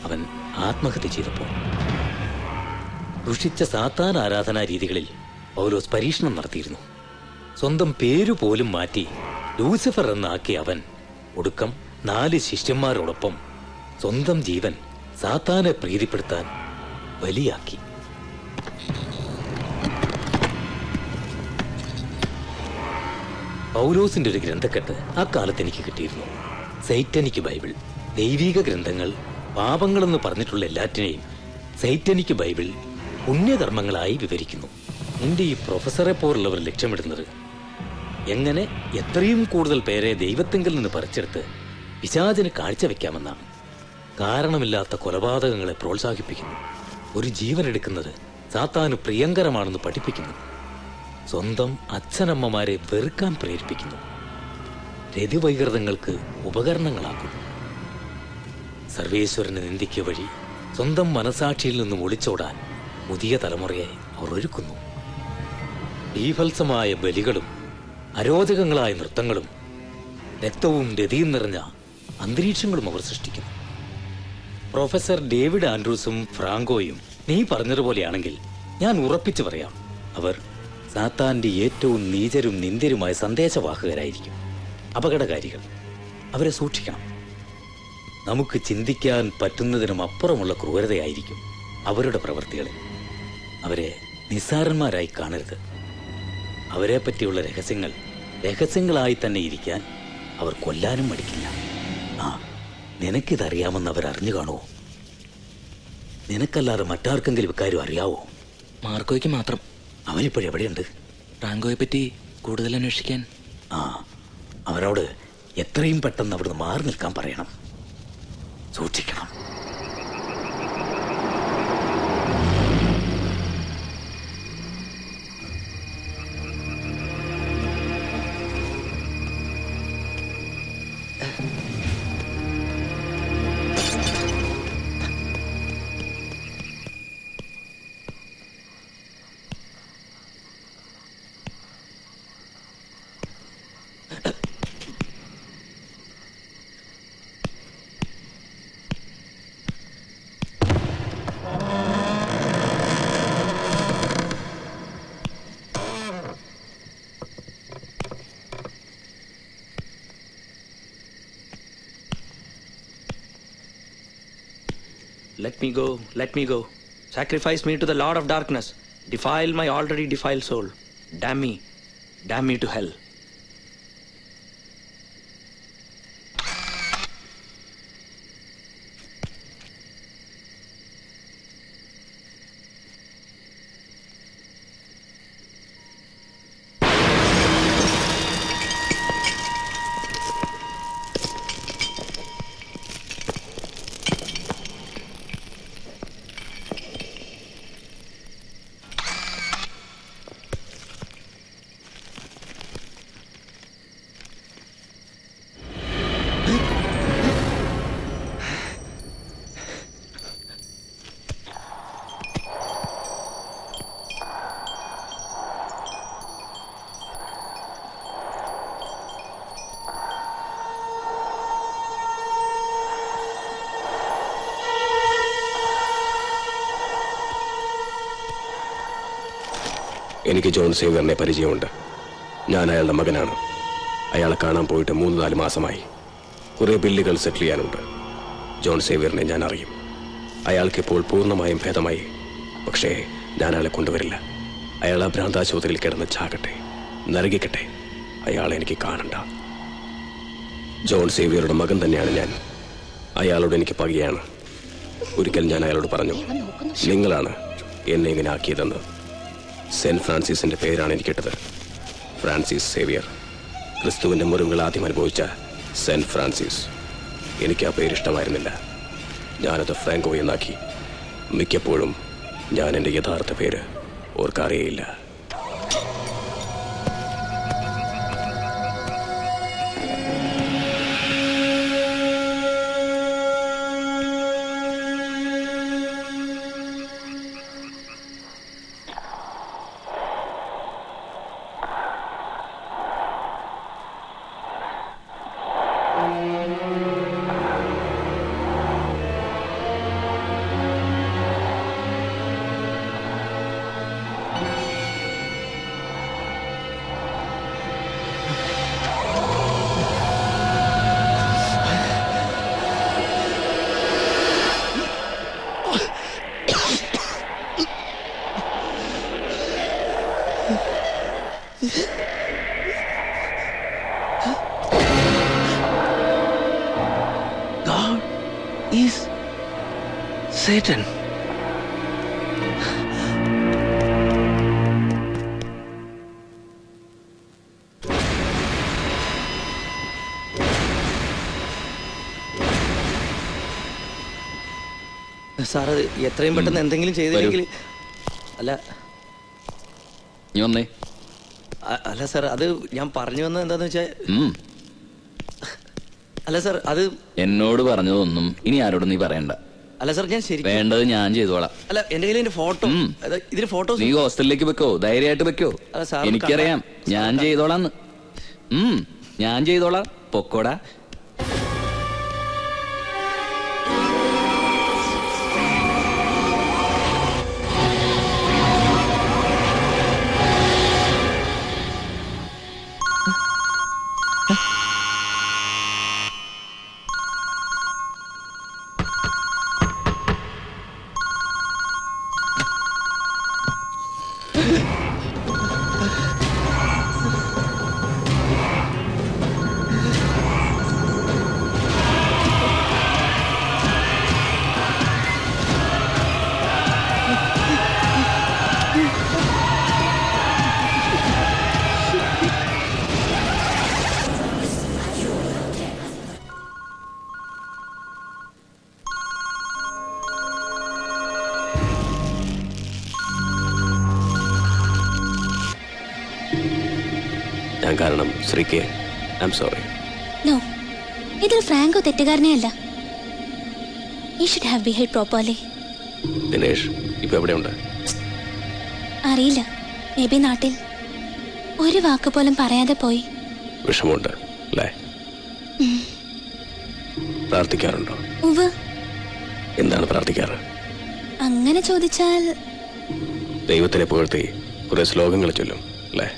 അവൻ ആത്മഹത്യ ചെയ്തപ്പോൾ ദുഷിച്ച സാത്താൻ ആരാധനാ രീതികളിൽ പൗലോസ് പരീക്ഷണം നടത്തിയിരുന്നു. സ്വന്തം പേരുപോലും മാറ്റി ലൂസിഫർ എന്നാക്കിയ അവൻ ഒടുക്കം 4 ശിഷ്യന്മാരോടൊപ്പം സ്വന്തം ജീവൻ സാത്താനെ പ്രീതിപ്പെടുത്താൻ ബലിയാക്കി. പൗലോസിന്റെ ഒരു ഗ്രന്ഥക്കെട്ട് അക്കാലത്ത് എനിക്ക് കിട്ടിയിരുന്നു. Satanic Bible. ദൈവിക ഗ്രന്ഥങ്ങൾ പാപങ്ങളെന്ന് പറഞ്ഞിട്ടുള്ള എല്ലാറ്റിനെയും സൈറ്റനിക് ബൈബിൾ പുണ്യകർമ്മങ്ങളായി വിവരിക്കുന്നു. എന്റെ ഈ പ്രൊഫസറെ പോലുള്ളവർ ലക്ഷ്യമിടുന്നത് എങ്ങനെ എത്രയും കൂടുതൽ പേരെ ദൈവത്തെങ്കിൽ നിന്ന് പറിച്ചെടുത്ത് പിശാചിന് കാഴ്ചവെക്കാമെന്നാണ്. കാരണമില്ലാത്ത കൊലപാതകങ്ങളെ പ്രോത്സാഹിപ്പിക്കുന്നു. ഒരു ജീവൻ എടുക്കുന്നത് സാത്താന് പ്രിയങ്കരമാണെന്ന് പഠിപ്പിക്കുന്നു. സ്വന്തം അച്ഛനമ്മമാരെ വെറുക്കാൻ പ്രേരിപ്പിക്കുന്നു. രതിവൈകൃതങ്ങൾക്ക് ഉപകരണങ്ങളാക്കുന്നു. സർവേശ്വരനെ നിന്ദിക്കുക വഴി സ്വന്തം മനസാക്ഷിയിൽ നിന്നും ഒളിച്ചോടാൻ പുതിയ തലമുറയെ അവർ ഒരുക്കുന്നു. ബീഭത്സമായ ബലികളും അരോചകങ്ങളായ നൃത്തങ്ങളും രക്തവും രതിയും നിറഞ്ഞ അന്തരീക്ഷങ്ങളും അവർ സൃഷ്ടിക്കുന്നു. പ്രൊഫസർ ഡേവിഡ് ആൻഡ്രൂസും ഫ്രാങ്കോയും നീ പറഞ്ഞതുപോലെയാണെങ്കിൽ ഞാൻ ഉറപ്പിച്ചു പറയാം, അവർ സാത്താന്റെ ഏറ്റവും നീചരും നിന്ദ്യരുമായ സന്ദേശവാഹകരായിരിക്കും, അപകടകാരികൾ. അവരെ സൂക്ഷിക്കണം. നമുക്ക് ചിന്തിക്കാൻ പറ്റുന്നതിനും അപ്പുറമുള്ള ക്രൂരതയായിരിക്കും അവരുടെ പ്രവൃത്തികളിൽ. അവരെ നിസ്സാരന്മാരായി കാണരുത്. അവരെ പറ്റിയുള്ള രഹസ്യങ്ങൾ രഹസ്യങ്ങളായി തന്നെ ഇരിക്കാൻ അവർ കൊല്ലാനും മടിക്കില്ല. ആ, നിനക്കിതറിയാമെന്ന് അവരറിഞ്ഞു കാണുമോ? നിനക്കല്ലാതെ മറ്റാർക്കെങ്കിലും ഇക്കാര്യം അറിയാവോ? മാർക്കോയ്ക്ക് മാത്രം. അവനിപ്പോഴെവിടെയുണ്ട്? ഫ്രാങ്കോയെ പറ്റി കൂടുതൽ അന്വേഷിക്കാൻ. ആ, അവനോട് എത്രയും പെട്ടെന്ന് അവിടുന്ന് മാറി നിൽക്കാൻ പറയണം. സൂക്ഷിക്കണം. Let me go. Sacrifice me to the Lord of Darkness. Defile my already defiled soul. Damn me to hell. എനിക്ക് ജോൺ സേവ്യറിനെ പരിചയമുണ്ട്. ഞാൻ അയാളുടെ മകനാണ്. അയാളെ കാണാൻ പോയിട്ട് 3-4 മാസമായി. കുറേ ബില്ലുകൾ സെറ്റിൽ ചെയ്യാനുണ്ട്. ജോൺ സേവ്യറിനെ ഞാൻ അറിയും. അയാൾക്കിപ്പോൾ പൂർണ്ണമായും ഭേദമായി. പക്ഷേ ഞാൻ അയാളെ കൊണ്ടുവരില്ല. അയാൾ ആ ഭ്രാന്താശുപത്രിയിൽ കിടന്ന് ചാകട്ടെ, നരകിക്കട്ടെ. അയാളെ എനിക്ക് കാണണ്ട. ജോൺ സേവ്യറുടെ മകൻ തന്നെയാണ് ഞാൻ. അയാളോട് എനിക്ക് പകയാണ്. ഒരിക്കൽ ഞാൻ അയാളോട് പറഞ്ഞു, നിങ്ങളാണ് എന്നെ ഇങ്ങനെ ആക്കിയതെന്ന്. സെന്റ് ഫ്രാൻസിസിന്റെ പേരാണ് എനിക്കിട്ടത്. Francis Xavier. ക്രിസ്തുവിന്റെ മുറിവുകൾ ആദ്യം അനുഭവിച്ച സെന്റ് ഫ്രാൻസിസ്. എനിക്ക് ആ പേരിഷ്ടമായിരുന്നില്ല. ഞാനത് ഫ്രാങ്കോ എന്നാക്കി. മിക്കപ്പോഴും ഞാൻ എൻ്റെ യഥാർത്ഥ പേര് ഓർക്കാറേയില്ല. God is Satan. സാർ അത് എത്രയും പെട്ടെന്ന് എന്തെങ്കിലും ചെയ്തില്ലെങ്കിൽ അല്ല നീ വന്നേ. അല്ല സാർ അത് ഞാൻ പറഞ്ഞു വന്നത് എന്താന്ന് വെച്ചാൽ അല്ല സാർ അത് എന്നോട് പറഞ്ഞതൊന്നും ഇനി ആരോടും നീ പറയണ്ട. അല്ല സാർ ഞാൻ ശരി വേണ്ടത് ഞാൻ ചെയ്തോളാം. അല്ല എന്റെ കയ്യിൽ എന്റെ ഫോട്ടോ ഇതിന് ഫോട്ടോ നീ ഹോസ്റ്റലിലേക്ക് വെക്കോ, ധൈര്യമായിട്ട് വെക്കോ. എനിക്കറിയാം ഞാൻ ചെയ്തോളാന്ന്. ഞാൻ ചെയ്തോളാം. പൊക്കോടാ. ഞാൻ കാരണം ശ്രീക്ക് ഐ എം സോറി. നോ, ഇതിൽ ഫ്രാങ്കോ തെറ്റുകാരനേ അല്ല. He should have behaved properly. Dinesh ഇപ്പൊ എവിടെയുണ്ട്? അറിയില്ല, മേ ബി നാട്ടിൽ. ഒരു വാക്ക് പോലും പറയാതെ പോയി. വിഷമമുണ്ട് അല്ലേ? പ്രാർത്ഥിക്കാറുണ്ടോ? ഉവ്വ്. എന്താണ് പ്രാർത്ഥിക്കാറ്? അങ്ങനെ ചോദിച്ചാൽ ദൈവത്തിനെ പുകഴ്ത്തി കുറെ ശ്ലോകങ്ങൾ ചൊല്ലും അല്ലേ?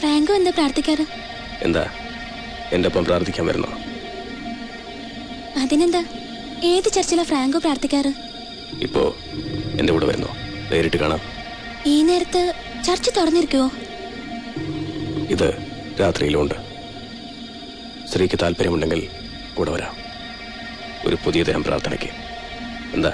ഫ്രാങ്കോ എന്താ പ്രാർത്ഥിക്കാറ്? എന്താ എന്റെ ഒപ്പം പ്രാർത്ഥിക്കാൻ വരുന്നോ? അതിനെന്താ, ഏത് ചർച്ചിലാ ഫ്രാങ്കോ പ്രാർത്ഥിക്കാറ്? ഇപ്പോ എന്റെ കൂടെ വരുന്നോ? നേരിട്ട് കാണാം. ഈ നേരത്ത് ചർച്ച് തുറന്നിരിക്കുവോ? ഇത് രാത്രിയിലുണ്ട്. സ്ത്രീക്ക് താല്പര്യമുണ്ടെങ്കിൽ കൂടെ വരാം. ഒരു പുതിയ തരം പ്രാർത്ഥനയ്ക്ക്. എന്താ?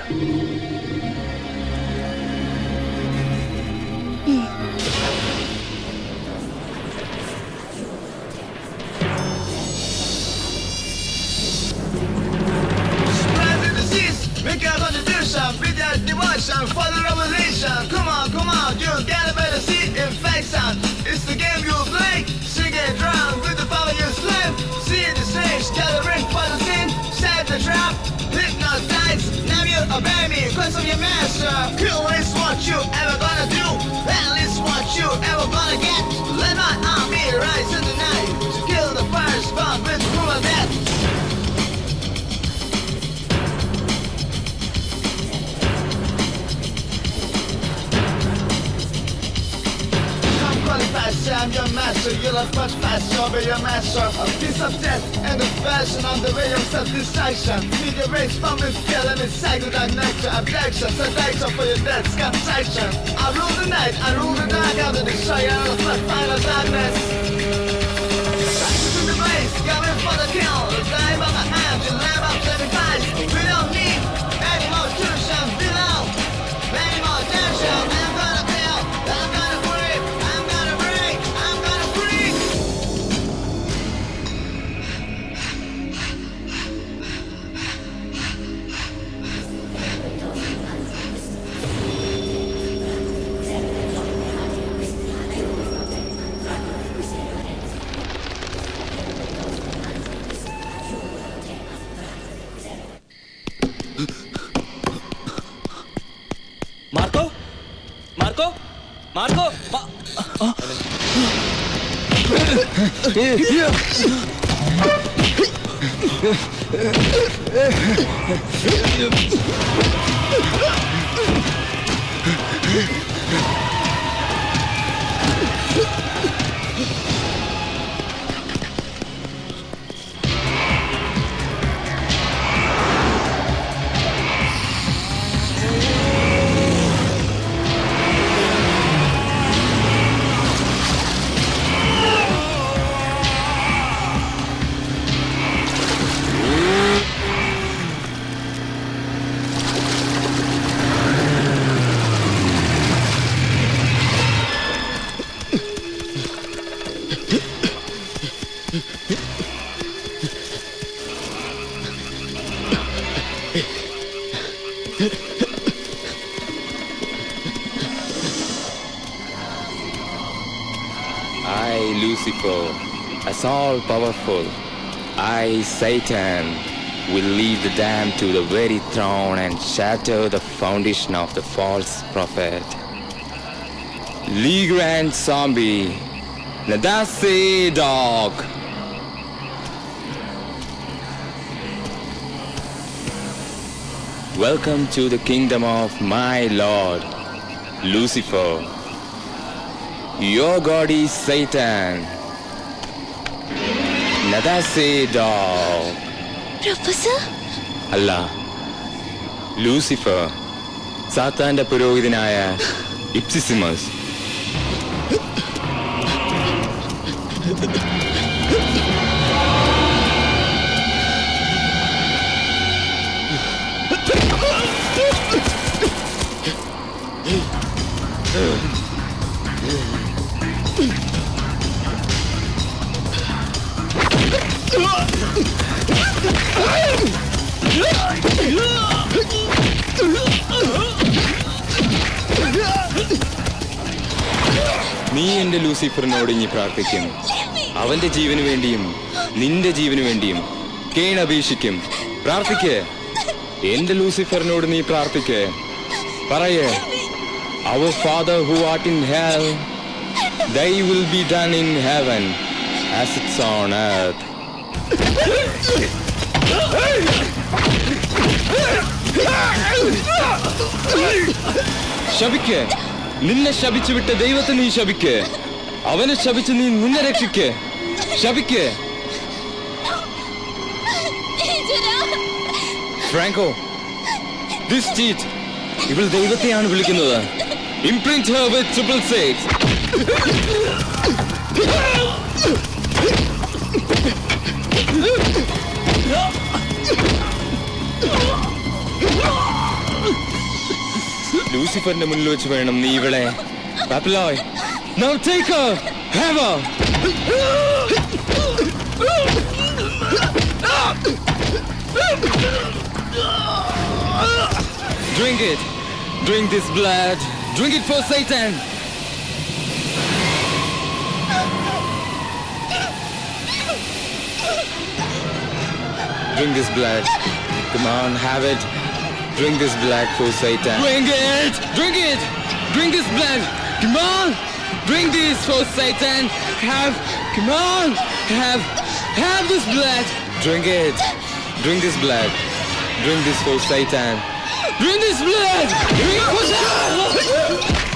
Make a contribution, be that devotion for the revelation. Come on, you gotta better see infection. It's the game you play, sing it drunk with the power you slip. See the stage, gathering for the scene, set the trap, hypnotize. Now you obey me, cause I'm your master. Kill is what you ever gonna do, hell is what you ever gonna get. Let my army rise in the night, to kill the first bomb with cruel death. I'm your master, you love much faster, I'll be your master. A piece of death and of passion, I'm the way of self-destruction. Need your race from me, feel and it's psychotic nectar. Abduction, seduction for your death's consumption. I rule the night, I rule the dark, I'm the destroyer of my final darkness. Righteous in the place, coming for the kill. Die by my hand, you live up sacrifice. We don't need any more tuition below. Any more tension, I'm gonna kill, I'm gonna break, I'm gonna break, I'm gonna freak. Marco Marco Marco I, Lucifer, as all powerful, I, Satan, will lead the damned to the very throne and shatter the foundation of the false prophet. Le Grand Zombie, Nadase Dog. Welcome to the kingdom of my Lord, Lucifer. Your God is Satan. Nadase Dog. Professor അല്ല, ലൂസിഫർ, സാത്താന്റെ പുരോഹിതനായ ഇപ്സിസിമസ്. നീ നീ എന്റെ ലൂസിഫറിനോട് ഇനി പ്രാർത്ഥിക്കും. അവന്റെ ജീവന് വേണ്ടിയും നിന്റെ ജീവന് വേണ്ടിയും കേൺ അപേക്ഷിക്കും. പ്രാർത്ഥിക്കേ, എന്റെ ലൂസിഫറിനോട് നീ പ്രാർത്ഥിക്കേ. പറയേ, Our Father who art in hell, thy will be done in heaven as it's on earth. ശപിക്കേ, നിന്നെ ശപിച്ചു വിട്ട ദൈവത്തെ നീ ശപിക്കേ. അവനെ ശപിച്ച് നീ നിന്നെ രക്ഷിക്കേ. ശപിക്കേ. ഫ്രാങ്കോ, this cheat, ഇവൾ ദൈവത്തെയാണ് വിളിക്കുന്നത്. Imprint her with 666. ലൂസിഫറിന്റെ മുന്നിൽ വെച്ച് വേണം നീ ഇവളെ. Papillon, now take her, have her. Drink it. Drink this blood. Drink it for Satan. Drink this blood. Come on, have it. Drink this blood for Satan. Drink it. Drink it. Drink this blood. Come on. Drink this for Satan. Come on. Have this blood. Drink it. Drink this blood. Drink this for Satan. Drink this blood! Drink it for Satan!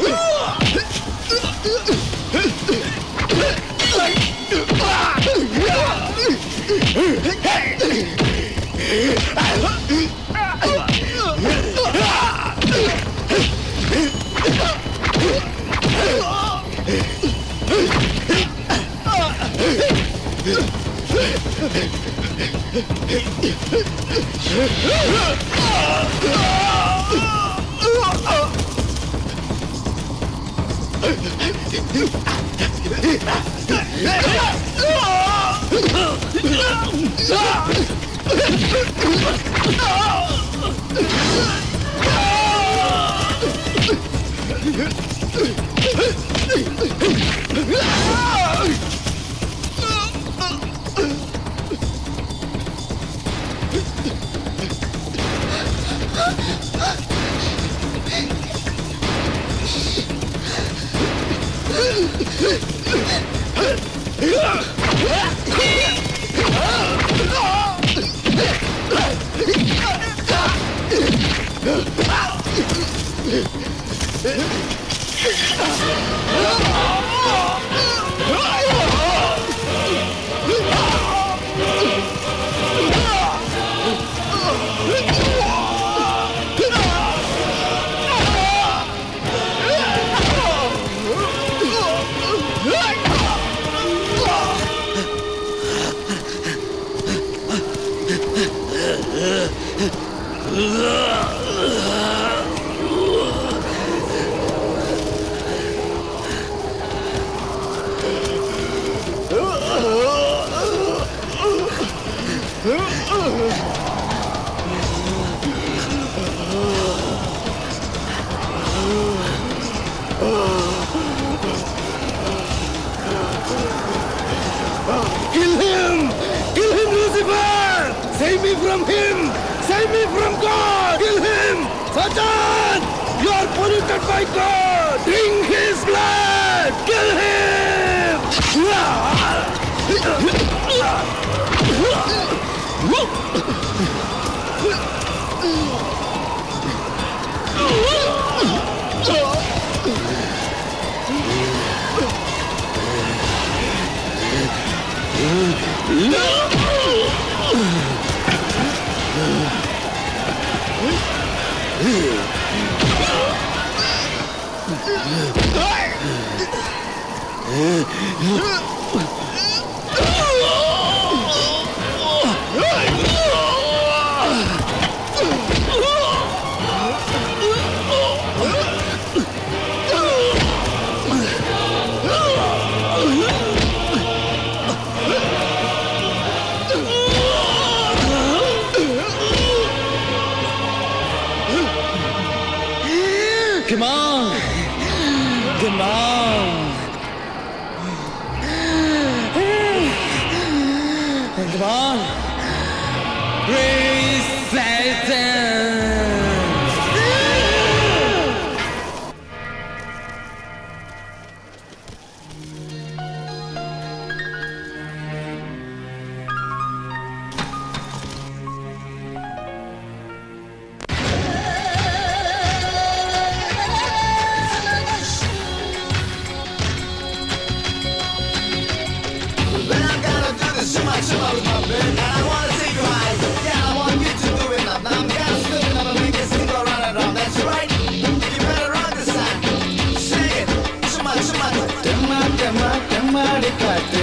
Kill him! Kill him, Lucifer! Save me from him! Save me from God! Kill him! Satan! You are polluted by God! Drink his blood! Kill him! Come on! Come on! Come on. Praise Satan. Cut.